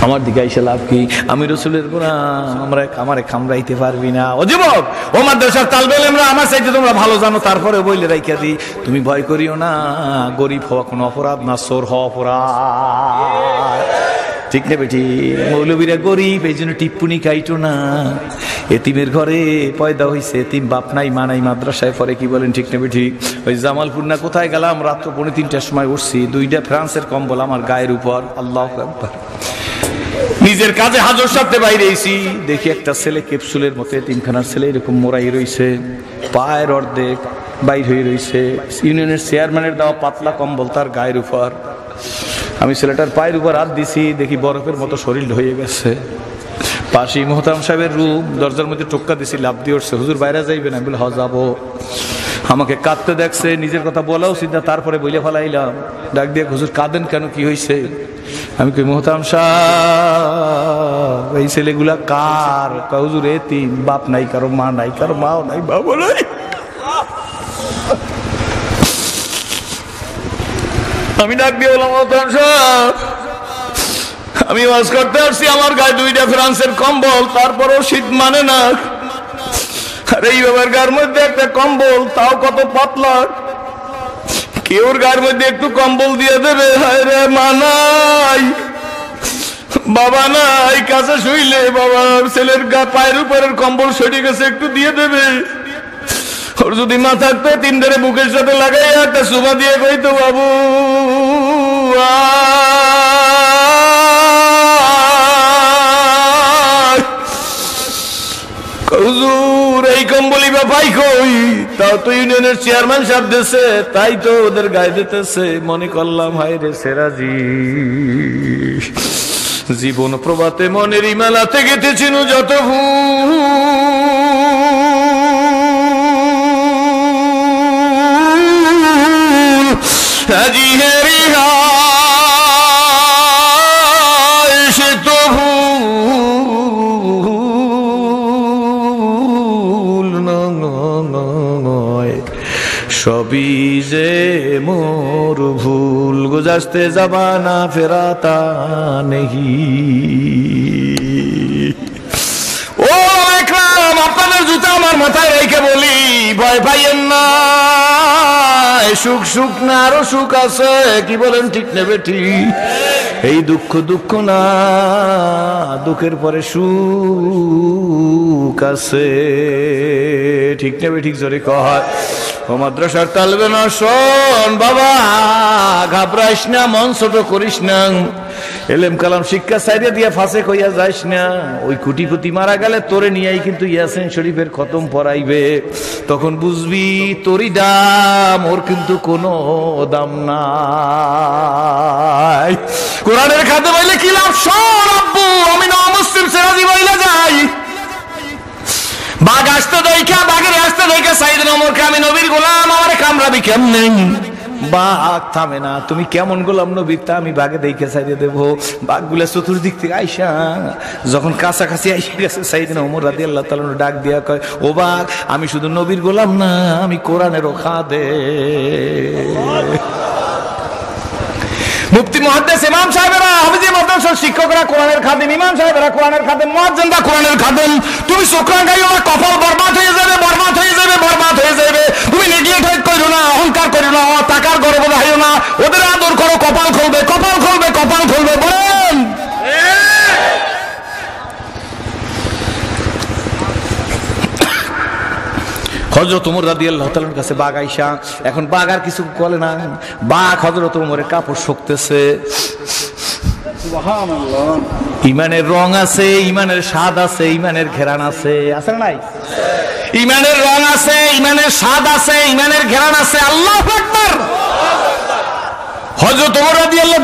আমার দিকে আইসা লাভ কি, আমি রাসূলের গোলাম, আমারে কামড়াইতে পারবি না। ও যুবক, ও মাদ্রাসার তালবে ইলমরা, আমার চাইতে তোমরা ভালো জানো, তারপরে বইলে রাইখা দি, তুমি ভয় করিও না, গরিব হওয়া কোনো অপরাধ না, চোর হওয়া অপরাধ। ঠিক না বেটি? মৌলবীরা গরিব এই জন্য টিপ্পুনি কাইটো না, এতিমের ঘরে পয়দা হইছে, এতিম বাপ নাই মা নাই, মাদ্রাসায় পরে, কি বলেন ঠিক না বেটি? ওই জামালপুর না কোথায় গেলাম, রাত্র 2:30টার সময় উঠছি, 2টা ফ্রান্সের কম্বল আমার গায়ের উপর, আল্লাহু আকবার। নিজের কাজে হাজর সাথে বাইরে এসি, দেখি একটা ছেলে ক্যাপসুলের মতো, এতিমখানার ছেলে এরকম মোড়াই রইছে, পায়ের অর্ধেক বাইর হয়ে রইছে, ইউনিয়নের চেয়ারম্যানের দেওয়া পাতলা কম্বল তার গায়ের উপর। আমি ছেলেটার পায়ের উপর হাত দিছি, দেখি বরফের মতো শরীর হয়ে গেছে। পাশে মোহতারাম সাহেবের রুম, দরজার মধ্যে টোক্কা দিছি, লাভ দিয়ে উঠছে, হুজুর বাইরে যাইবেন? আমি বলে, হ্যাঁ যাবো। আমাকে কাঁদতে দেখছে, নিজের কথা বলাও চিন্তা, তারপরে বলে ফেলাইলাম, ডাক দিয়ে, হুজুর কাঁদেন কেন, কি হয়েছে? আমি কই, মোহতারাম সাহেব এই ছেলেগুলা কার? হুজুর এতিম, বাপ নাই কারো, মা নাই কারো, মাও নাই বাবা নাই। আমি ডাক দিয়ে বললাম, মোহতারাম সাহেব আমি ওয়াজ করতে আসছি, আমার গায়ে 2টা ফ্রান্সের কম্বল, তারপরও শীত মানে না। আর এই বাবার গায়ের মধ্যে একটা কম্বল, তাও কত পাতলা, কেউর গায়ের মধ্যে একটু কম্বল দিয়ে দেবে? হায় রে, মা নাই, বাবা নাই, কাছে শুইলে বাবা ছেলের পায়ের উপরের কম্বল সরে গেছে, একটু দিয়ে দেবে? ওর যদি মা থাকতো, 3 ধরে বুকের সাথে লাগাই একটা সুমা দিয়ে কইতো, বাবু হুজুর এই কম্বলি বা পাই কই? তাও তো ইউনিয়নের চেয়ারম্যান সাহেব দিছে, তাই তো ওদের গায়ে দিতেছে। মনে করলাম, হায় রে সেরাজি, জীবন প্রভাতে মনের ইমালাতে গেতেছিল যত ভুল, আজি হেরি সে তো ভুল নয়, সবই যে মোর ভুল, গুজারতে জামানা ফেরাতা নেহি। ও একরাম, আপনাদের জুতা আমার মাথায় রেখে বলি, ভয় পাইয়েন না, সুখ সুখ না, আরো সুখ আছে, কি বলেন ঠিক নেবে? ঠিক। এই দুঃখ দুঃখ না, দুঃখের পরে সুখ আছে, ঠিক নেবে? ঠিক জোরে কয়। ও মাদ্রাসার তালবে না, শোন বাবা, ঘাবড়াইস না, মন ছোট করিস না, এলেম কালাম শিক্ষা সাইডে দিয়া ফাঁসে কইয়া যাইস না। ওই কুটিপতি মারা গেলে তোরে নিয়েই কিন্তু ইয়াসিন শরীফের খতম পড়াইবে, তখন বুঝবি তোরই দাম, ওর কিন্তু কোনো দাম নাই। কোরআনের খাতে বইলে কি লাভ? শোন আব্বু, আমি না মুসলিম সেরাজি বইলে যাই, বাঘ আসতে দেখা, বাঘের আসতে দেখা সাইয়েদনা ওমরকে আমি নবীর গোলাম, আমারে কামড়াবি কেমনে? বাঘ থামে না, তুমি কেমন গোলাম নবীর, তা আমি বাঘে দেখে সাইডে দেবো। বাঘগুলা চতুর্দিক থেকে আইসা যখন কাছাকাছি আইসা গেছে, সাইয়েদনা ওমর রাদিয়াল্লাহু তাআলা ডাক দিয়া কয়, ও বাঘ, আমি শুধু নবীর গোলাম না, আমি কোরআনেরও খাদেম। মুফতি মুহাদ্দিস ইমাম সাহেবেরা, হাফিজি মাদ্রাসার শিক্ষকরা কোরআনের খাদেম, ইমাম সাহেবেরা কোরআনের খাদেম, মুয়াজ্জিনরা কোরআনের খাদেম। তুমি চোখরা গাইও না, কপাল বরবাদ হয়ে যাবে, বরবাদ হয়ে যাবে, বরবাদ হয়ে যাবে। তুমি নেগলেক্ট করো না, অহংকার করো না, টাকার গর্ব দেখাইও না, ওদের আদর করো, কপাল খুলবে, কপাল খুলবে, কপাল খুলবে। বলেন হযরত ওমর রাদিয়াল্লাহু তাআলার কাছে বাঘ আইসা, এখন বাঘ আর কিছু বলে না, বাঘ হযরত ওমরের কাপড় শুকতেছে, ইমানের রং আছে, ইমানের স্বাদ আছে, ইমানের ঘেরান আছে, আছে না নাই? ইমানের রং আছে, ইমানের স্বাদ আছে, ইমানের ঘেরান আছে। আল্লাহু আকবার। হযরত ওমর রাদিয়াল্লাহু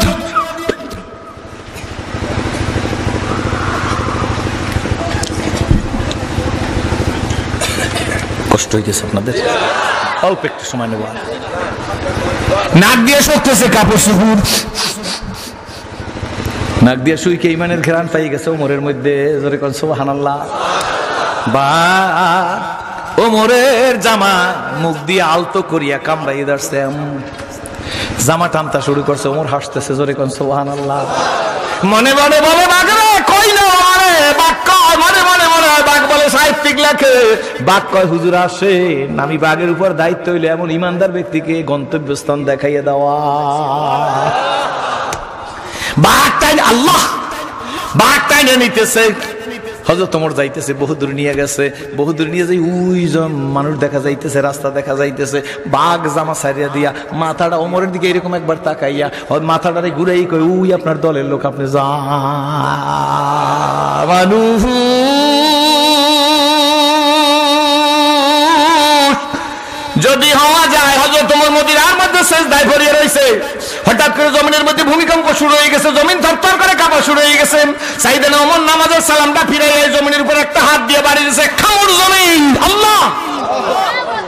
কষ্ট হইতেছে আপনাদের, অল্প একটু সময় নেব। নাক দিয়ে সরতেছে কাপড় চোপড়, নাক দিয়ে শুইকে ইমানের ঘেরান পাই গেছে ওমরের মধ্যে। জোরে কোন সুবহানাল্লাহ। বা ওমরের জামা মুখ দিয়ে আলতো করিয়া কামড়াই ধরছে, জামা টানতা শুরু করছে। ওমর হাসতেছে, জোরে কোন সুবহানাল্লাহ। মনে মনে বলে বাঘরে কই না আরে বাঘ কয়, মনে মনে মনে হয় বাঘ বলে সাহিত্যিক লেখে। বাঘ কয় হুজুর আসেন, আমি বাঘের উপর দায়িত্ব হইলে এমন ইমানদার ব্যক্তিকে গন্তব্যস্থান দেখাইয়া দেওয়া। বাঘ তাই আল্লাহ, বাঘ তাই নিতেছে। হযরত ওমর যাইতেছে, বহুদূর নিয়ে গেছে। বহুদূর নিয়ে যাই ওই মানুষ দেখা যাইতেছে, রাস্তা দেখা যাইতেছে। বাঘ জামা সারিয়া দিয়া মাথাটা ওমরের দিকে এরকম একবার তাকাইয়া মাথাটারে ঘুরাই কই, উই আপনার দলের লোক, আপনি যা মানুষ। যদি হওয়া যায় হযরত ওমর মদিনার মধ্যে সিজদায় পড়ে রইছে, হঠাৎ করে জমিনের মধ্যে ভূমিকম্প শুরু হয়ে গেছে, জমিন থরথর করে কাঁপা শুরু হয়ে গেছে। সাইয়েদনা ওমর নামাজের সালামটা ফিরাইয়া এই জমিনের উপর একটা হাত দিয়ে বাড়ি দিয়েছে, খামুর জমিন। আল্লাহ,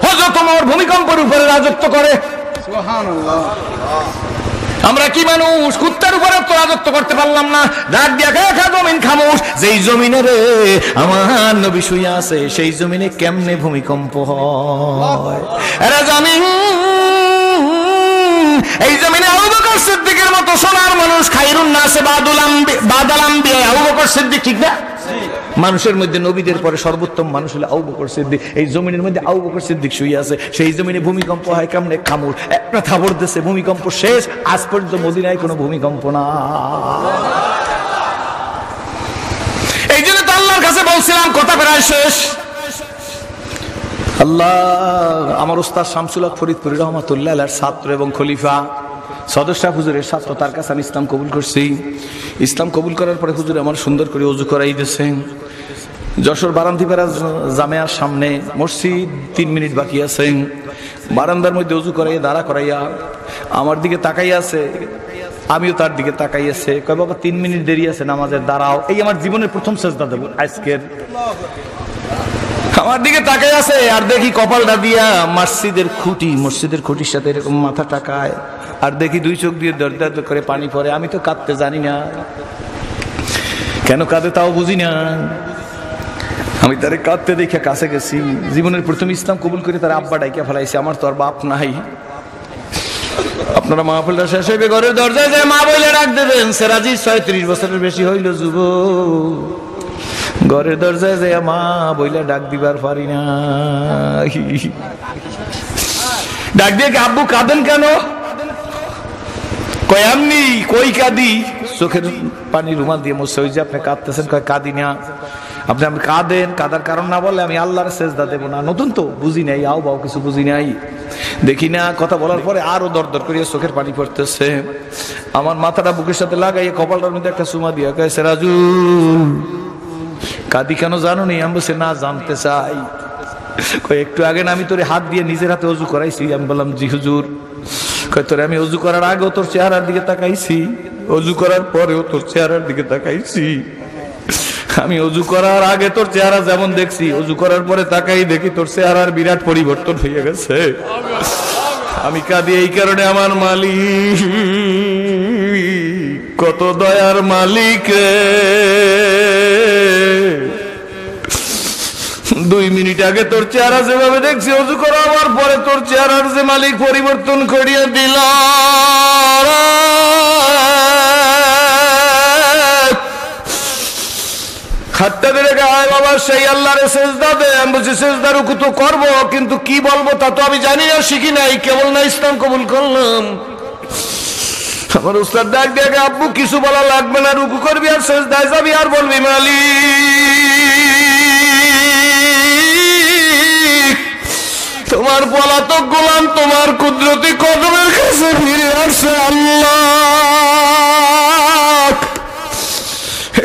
হযরত ওমর ভূমিকম্পের উপরে রাজত্ব করে। সুবহানাল্লাহ। আমরা কি মানুষ, কুত্তার উপরে তো রাজত্ব করতে পারলাম না। ডাক দিয়া খা জমিন খামোশ। যেই জমিনে রে আমার নবী শুয়ে আছে, সেই জমিনে কেমনে ভূমিকম্প হয়? এরা জমিন, এই জমিনে আবু বকর সিদ্দিকের মতো সোনার মানুষ, খায়রুন নাসে বাদাল আম্বিয়া আবু বকর সিদ্দিক, ঠিক না? মানুষের মধ্যে নবীদের পরে সর্বোত্তম মানুষ হলো আবু বকর সিদ্দিক। এই জমিনের মধ্যে আবু বকর সিদ্দিক শুয়ে আছে, সেই জমিনে ভূমিকম্প হয় কেমনে? খামুর একটা থাবর দেশে ভূমিকম্প শেষ। আজ পর্যন্ত মদিনায় কোনো ভূমিকম্প না। এই জন্য তো আল্লাহর কাছে বলছিলাম কথা প্রায় শেষ। আল্লাহ, আমার ওস্তাদ শামসুল হক ফরিদপুরি রহমাতুল্লাহ আলাইহির ছাত্র এবং খলিফা সদস্য হুজুরের ছাত্র, তার কাছে আমি ইসলাম কবুল করছি। ইসলাম কবুল করার পরে হুজুর আমার সুন্দর করে ওযু করাই দিয়েছেন। যশোর বারান্দিপাড়া জামেয়ার সামনে মসজিদ, 3 মিনিট বাকি আছে। বারান্দার মধ্যে ওযু করাইয়া দাঁড়া করাইয়া আমার দিকে তাকাইয়া আছে, আমিও তার দিকে তাকাইয়াছে। কয় বাবা 3 মিনিট দেরি আছে নামাজের, দাঁড়াও। এই আমার জীবনের প্রথম সেজদা দেব আজকের। আমার দিকে তাকাই আছে, আর দেখি কপালটা দিয়া মসজিদের খুঁটির সাথে এরকম মাথা টাকায়, আর দেখি 2 চোখ দিয়ে দরদর করে পানি পড়ে। আমি তো কাঁদতে জানি না, কেন কাঁদে তাও বুঝি না। আমি তারে কাঁদতে দেখে কাছে গেছি। জীবনের প্রথম ইসলাম কবুল করে তার আব্বা ডাইকা ফেলাইছে। আমার তো আর বাপ নাই। আপনারা মাহফিলটা শেষ হইবে, ঘরের দরজায় যে মা বলে ডাক দেবেন। সেরাজি 36 বছরের বেশি হইল যুবক, ঘরের দরজায় যে মা বইলা ডাক দিবার পারি না। ডাক দিয়ে আব্বু কাঁদেন কেন? কয় এমনি। কই কাঁদি? চোখের পানি রুমাল দিয়ে মুছে। ওই যে আপনি কাঁদতেছেন। কয় কাঁদি না। আপনি কাঁদেন, কাঁদার কারণ না বললে আমি আল্লাহর সেজদা দেব না। নতুন তো বুঝি নাই, আও বাও কিছু বুঝি নাই, দেখি না। কথা বলার পরে আরো দরদর করিয়া চোখের পানি পড়তেছে। আমার মাথাটা বুকের সাথে লাগাইয়া কপালটার মধ্যে একটা চুমা দিয়া কয়, সিরাজুল কাঁদি কেন জানো নি? আমি বলছি না, জানতে চাই। কয় একটু আগে না আমি তোরে হাত দিয়ে নিজের হাতে ওযু করাইছি? আমি বললাম জি হুজুর। কয় তোরে আমি ওযু করার আগেও তোর চেহারার দিকে তাকাইছি, ওযু করার পরেও তোর চেহারার দিকে তাকাইছি। আমি ওযু করার আগে তোর চেহারা যেমন দেখছি, ওযু করার পরে তাকাই দেখি তোর চেহারার বিরাট পরিবর্তন হয়ে গেছে। আমি কাঁদি এই কারণে, আমার মালিক কত দয়ার মালিক। 2 মিনিট আগে তোর চেহারা যেভাবে দেখছি, ওযু করার পরে তোর চেহারার যে মালিক পরিবর্তন করিয়ে দিল। হাতটা ধরে গায় বাবা, সেই আল্লাহরে সেজদা দে। আমি বলছি সেজদা রুকু তো করবো, কিন্তু কি বলবো তা তো আমি জানি না, শিখি নাই, কেবল না ইসলাম কবুল করলাম। আমার উস্তাদ ডাক দেখে, আব্বু কিছু বলা লাগবে না, রুকু করবি আর সেজদায় যাবি আর বলবি মালিক তোমার পলাতক গোলাম তোমার কুদরতি কদমের কাছে ফিরে আসছে। আল্লাহ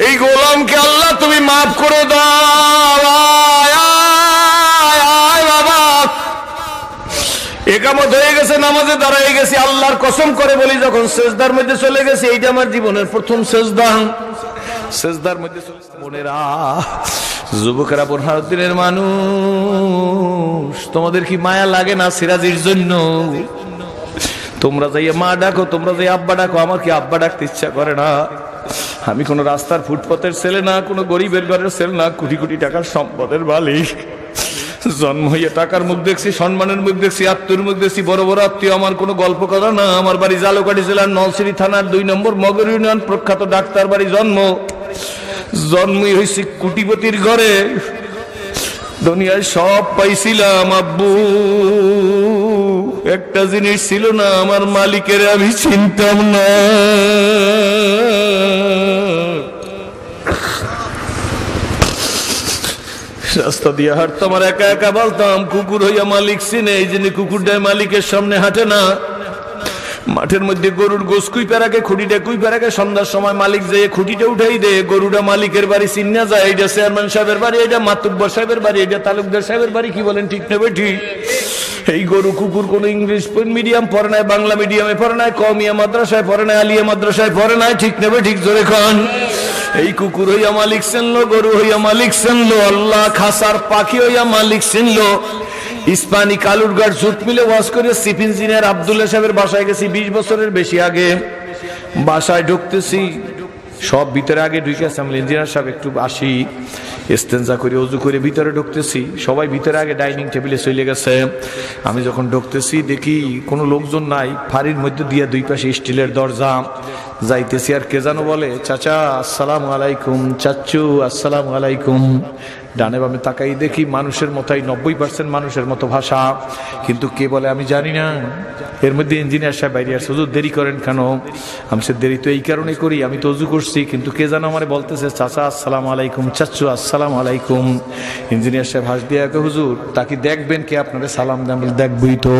এই গোলামকে আল্লাহ তুমি মাফ করে দাও। বাবা একামত হয়ে গেছে, নামাজে দাঁড়ায় গেছি, আল্লাহর কসম করে বলি যখন সেজদার মধ্যে চলে গেছে, এইটা আমার জীবনের প্রথম সেজদা। সেজদার মধ্যে চলে বোনেরা, যুবকেরা, বোরহানুদ্দিনের মানুষ, তোমাদের কি মায়া লাগে না সিরাজির জন্য? তোমরা যাইয়া মা ডাকো, তোমরা যাই আব্বা ডাকো, আমার কি আব্বা ডাকতে ইচ্ছা করে না? আমি কোন রাস্তার ফুটপথের ছেলে না, কোন গরিবের ঘরের ছেলে না, কোটি কোটি টাকার সম্পদের মালিক। জন্ম হইয়া টাকার মুখ দেখছি, সম্মানের মুখ দেখছি, আত্মীয়র মুখ দেখছি, বড় বড় আত্মীয়। আমার কোনো গল্প করা না। আমার বাড়ি জালুকাঠি জেলার নলছিরি থানার 2 নম্বর মগর ইউনিয়ন, প্রখ্যাত ডাক্তার বাড়ি জন্মই হয়েছি কোটিপতির ঘরে। দুনিয়ায় সব পাইছিলাম আব্বু, একটা জিনিস ছিল না, আমার মালিকের আমি চিনতাম না। রাস্তা দিয়ে হাঁটতাম আর একা একা বলতাম কুকুর হইয়া মালিক চিনে, এই জন্য কুকুরটাই মালিকের সামনে হাঁটে না। মাঠের মধ্যে গরুর গোস কুইপে রাখে, খুঁটিটা কুইপে রাখে, সন্ধ্যার সময় মালিক যেয়ে খুঁটিটা উঠাই দে, গরুটা মালিকের বাড়ি চিন্না যায়, এইটা চেয়ারম্যান সাহেবের বাড়ি, এইটা মাতুব্বর সাহেবের বাড়ি, এইটা তালুকদার সাহেবের বাড়ি। কি বলেন, ঠিক নেবে ঠিক? এই গরু কুকুর কোন ইংলিশ মিডিয়াম পড়ে নাই, বাংলা মিডিয়ামে পড়ে নাই, কওমিয়া মাদ্রাসায় পড়ে নাই, আলিয়া মাদ্রাসায় পড়ে নাই, ঠিক নেবে ঠিক? জোরে খান। এই কুকুর হইয়া মালিক চিনলো, গরু হইয়া মালিক চিনলো, আল্লাহ খাসার পাখি হইয়া মালিক চিনলো। ইস্পানি কালুরঘাট জুট মিলে ওয়াজ করে চিফ ইঞ্জিনিয়ার আব্দুল্লাহ সাহেবের বাসায় গেছি 20 বছরের বেশি আগে। বাসায় ঢুকতেছি, সব ভিতরে আগে ঢুকে আছে, আমি ইঞ্জিনিয়ার সাহেব একটু আসি, ইস্তেঞ্জা করে ওযু করে ভিতরে ঢুকতেছি, সবাই ভিতরে আগে ডাইনিং টেবিলে চলে গেছে। আমি যখন ঢুকতেছি দেখি কোনো লোকজন নাই, ফাড়ির মধ্যে দিয়ে 2 পাশে স্টিলের দরজা। যাইতেছি আর কে যেন বলে, চাচা আসসালামু আলাইকুম, চাচ্চু আসসালামু আলাইকুম। ডানে বামে তাকাই দেখি মানুষের মতোই, 90% মানুষের মতো ভাষা, কিন্তু কে বলে আমি জানি না। এর মধ্যে ইঞ্জিনিয়ার সাহেব বাইরে আসছে, হুজুর দেরি করেন কেন? আমি সে দেরি তো এই কারণে করি, আমি তো ওযু করছি, কিন্তু কে যেন আমারে বলতেছে চাচা আসসালামু আলাইকুম, চাচ্চু আসসালামু আলাইকুম। ইঞ্জিনিয়ার সাহেব হাস দিয়ে একে, হুজুর তাকে দেখবেন কে আপনারা সালাম দেন? দেখবই তো।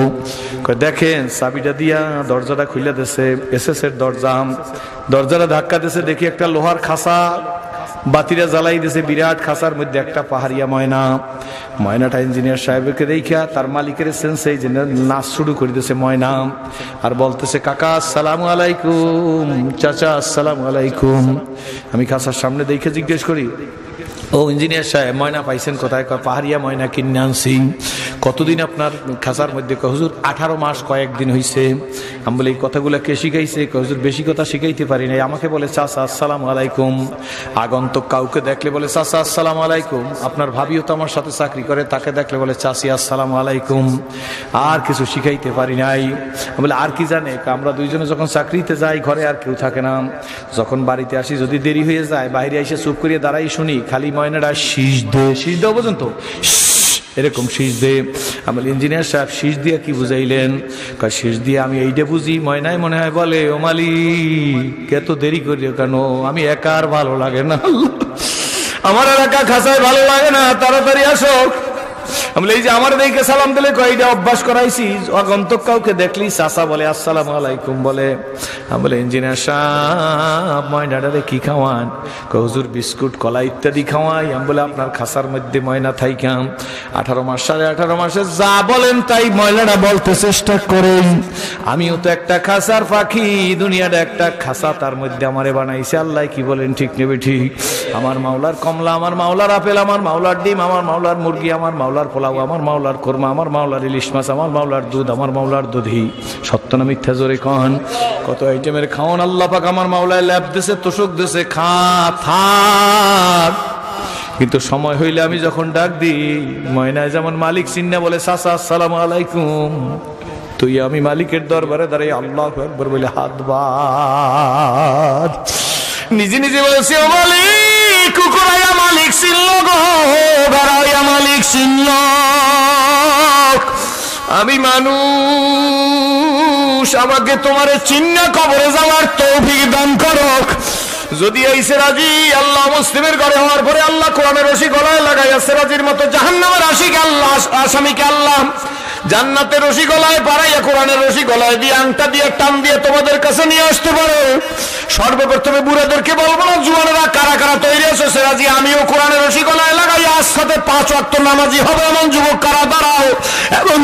দেখেন চাবিটা দিয়া দরজাটা খুলে দিয়েছে, এসএস এর দরজা, দরজাটা ধাক্কা দিয়েছে, দেখি একটা লোহার খাসা, বাতিরা জ্বালাই দিয়েছে, বিরাট খাসার মধ্যে একটা পাহাড়িয়া ময়না। ময়নাটা ইঞ্জিনিয়ার সাহেবকে দেখা তার মালিকের সেন্সে নাচ শুরু করে দিয়েছে ময়না, আর বলতেছে কাকা আসসালামু আলাইকুম, চাচা আসসালামু আলাইকুম। আমি খাসার সামনে দেখে জিজ্ঞেস করি, ও ইঞ্জিনিয়ার সাহেব ময়না পাইছেন কোথায়? পাহাড়িয়া ময়না কিনে আনছি। কতদিন আপনার খাসার মধ্যে? হুজুর 18 মাস কয়েকদিন হয়েছে। আমি বলি এই কথাগুলো কে শিখাইছে? হুজুর বেশি কথা শিখাইতে পারি নাই। আমাকে বলে চাচা আসসালামু আলাইকুম। আগন্তুক কাউকে দেখলে বলে চাচা আসসালামু আলাইকুম। আপনার ভাবিও তো আমার সাথে চাকরি করে, তাকে দেখলে বলে চাচি আসসালামু আলাইকুম। আর কিছু শিখাইতে পারি নাই। বলে আর কি জানে? আমরা দুইজনে যখন চাকরিতে যাই ঘরে আর কেউ থাকে না, যখন বাড়িতে আসি যদি দেরি হয়ে যায় বাইরে এসে চুপ করিয়ে দাঁড়াই শুনি খালি ময়নাটা শীষ দে, শীষ দেওয়া পর্যন্ত এরকম শীষ দে। আমার ইঞ্জিনিয়ার সাহেব শীষ দিয়ে কি বুঝাইলেন? শীষ দিয়ে আমি এইটা বুঝি, ময়নায় মনে হয় বলে ও মালিক এত দেরি করিও কেন? আমি একা আর ভালো লাগে না, আমার এলাকা খাসায় ভালো লাগে না, তাড়াতাড়ি আসো। আমি এই যে আমার দেখে সালাম দিলে কয়টা অভ্যাস করাইছি, আগন্তুক কাউকে দেখলি চাচা বলে আসসালামু আলাইকুম বলে। আমি বলে ইঞ্জিনিয়ার সাহেব ময়নাটারে কি খাওয়ান? হুজুর বিস্কুট কলা ইত্যাদি খাওয়াই। আমি বলে আপনার খাসার মধ্যে ময়না থাইকাম 18 মাস 18.5 মাসে যা বলেন তাই ময়নাটা বলতে চেষ্টা করেন। আমিও তো একটা খাসার পাখি, দুনিয়াটা একটা খাসা, তার মধ্যে আমারে বানাইছে আল্লাহ। কি বলেন ঠিক নেবে ঠিক? আমার মাওলার কমলা, আমার মাওলার আপেল, আমার মাওলার ডিম, আমার মাওলার মুরগি, আমার মাওলার পোলাও, আমার মাওলার কোরমা, আমার মাওলার ইলিশ মাছ, আমার মাওলার দুধ, আমার মাওলার দধি। সত্য না মিথ্যা জোরে কন? কত আইটেমের খাওয়ান আল্লাহ পাক আমার মাওলায় ল্যাব দিছে, তোষক দিছে, খা থাক। কিন্তু সময় হইলে আমি যখন ডাক দিই ময়নায় যেমন মালিক চিন্না বলে চাচা আসসালামু আলাইকুম, তুই আমি মালিকের দরবারে দাঁড়াই আল্লাহু আকবার বলে হাত বাঁধ। নিজে নিজে বলছি ও মালিক, কুকুরাইয়া মালিক চিনল গো, গাড়াইয়া মালিক চিনল। আমি মানুষ, আমাকে তোমার চিহ্ন কবরে যাওয়ার তৌফিক দান করো। যদি এই সেরাজি আল্লাহ মুসলিমের ঘরে হওয়ার পরে আল্লাহ কোরআনের রশি গলায় লাগাইয়া সেরাজির মতো জাহান্নামের আশিকে আল্লাহ, আসামিকে আল্লাহ জান্নাতের রশি গলায় পাড়াইয়া কোরআনের রশি গলায় দিয়ে আংটা দিয়ে টান দিয়ে তোমাদের কাছে নিয়ে আসতে পারে, সর্বপ্রথমে বুড়াদেরকে বলবো না জুয়ানেরা কারা কারা আমিও কোরআনের রশি গলায় লাগাই আজ সাথে 5 ওয়াক্ত নামাজি হবে এমন যুবক কারা দাঁড়াও, এবং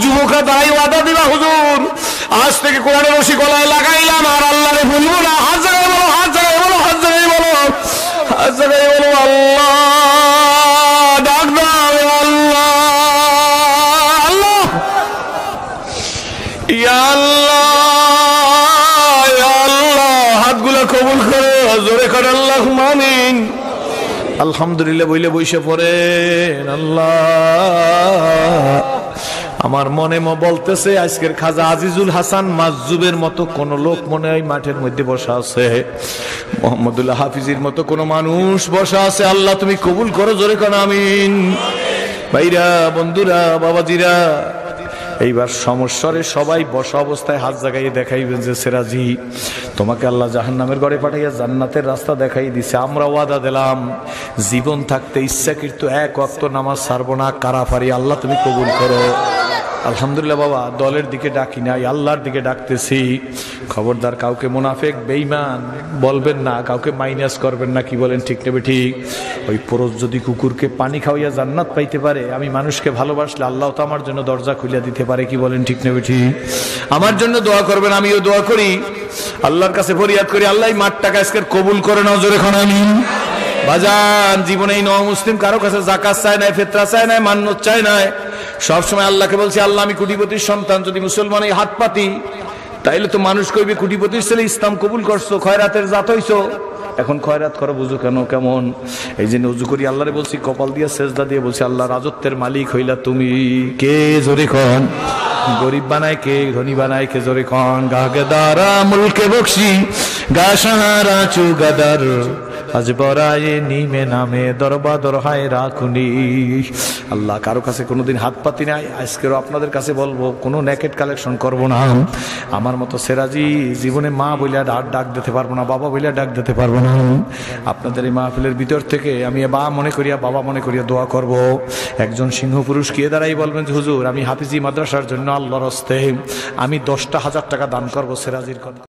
যুবকরা দাঁড়াই ওয়াদা দিবা হুজুর আজ থেকে কোরআনের রশি গলায় লাগাইলাম আর আল্লাহরে ভুলবো না। হাত জায়গায় বলো, হাত জায়গায় বলো, হাত জায়গায় বলো, হাত জায়গায় বলো, আল্লাহ ডাক দাও, আল্লাহ আল্লাহ ইয়া আল্লাহ ইয়া আল্লাহ, হাতগুলা কবুল করো, জোরে করে আল্লাহুম্মা আমিন। আলহামদুলিল্লাহ বইলে বইসে পড়েন। আল্লাহ আমার মনে বলতেছে আজকের খাজা আজিজুল হাসান মাজজুবের মতো কোন লোক মনে হয় মাঠের মধ্যে বসা আছে, মোহাম্মদুল্লাহ হাফিজির মতো কোন মানুষ বসা আছে। আল্লাহ তুমি কবুল করো, জোরে করো আমিন। ভাইরা, বন্ধুরা, বাবাজিরা, এইবার সমস্যারে সবাই বসা অবস্থায় হাত জাগাইয়ে দেখাইবেন যে সেরাজি তোমাকে আল্লাহ জাহান্নামের ঘরে পাঠাইয়া জান্নাতের রাস্তা দেখাই দিছে। আমরা ওয়াদা দিলাম জীবন থাকতে ইচ্ছাকৃত 1 ওয়াক্ত নামাজ ছাড়বো না। কারা পারি আল্লাহ তুমি কবুল করো। আলহামদুলিল্লাহ বাবা, দলের দিকে ডাকি নাই, আল্লাহর দিকে ডাকতেছি। খবরদার কাউকে মুনাফিক বেঈমান বলবেন না, কাউকে মাইনাস করবেন না। কি বলেন, ঠিক নেবে ঠিক? ওই পুরুষ যদি কুকুরকে পানি খাওয়াইয়া জান্নাত পাইতে পারে, আমি মানুষকে ভালোবাসলে আল্লাহ তো আমার জন্য দরজা খুলে দিতে পারে। কি বলেন, ঠিক নেবে ঠিক? আমার জন্য দোয়া করবেন, আমিও দোয়া করি, আল্লাহর কাছে ফরিয়াদ করি, আল্লাহ মাঠটাকে আজকে কবুল করে নাও, জোরে খান আমিন। বাজান, জীবনে এই মুসলিম কারো কাছে যাকাত চায় নাই, ফিতরা চায় নাই, মান্নত চায় নাই। সবসময় আল্লাহকে বলছি, আল্লাহ আমি কোটিপতির সন্তান, যদি মুসলমান এই হাত পাতি তাইলে তো মানুষ কইবে কোটিপতির ছেলে, ইসলাম কবুল করছো, খয়রাতের জাত হইছো, এখন খয়রাত করো, বুঝো কেন কেমন? এই জন্য উজু করি আল্লাহরে বলছি, কপাল দিয়ে সেজদা দিয়ে বলছি, আল্লাহ রাজত্বের মালিক হইলা তুমি কে, জোরে কন। গরিব বানায় কে, ধনী বানায় কে, জোরে কন। গাগদারা মুলকে বকশি গা সাহারা চুগাদার আজ বরায়ে নিমে নামে দরবা দরহায় রাখুনি। আল্লাহ কারো কাছে কোনোদিন হাত পাতি নাই, আজকেরও আপনাদের কাছে বলবো কোনো নেকেট কালেকশন করব না। আমার মতো সেরাজি জীবনে মা বইলা ডাক দিতে পারবো না, বাবা বইলা ডাক দিতে পারবো না। আপনাদের এই মাহফিলের ভিতর থেকে আমি বাবা মনে করিয়া দোয়া করব। একজন সিংহ পুরুষ গিয়ে দাঁড়াই বলবেন যে হুজুর আমি হাফিজি মাদ্রাসার জন্য আল্লাহর হস্তে আমি 10,000 টাকা দান করবো সেরাজির কথা।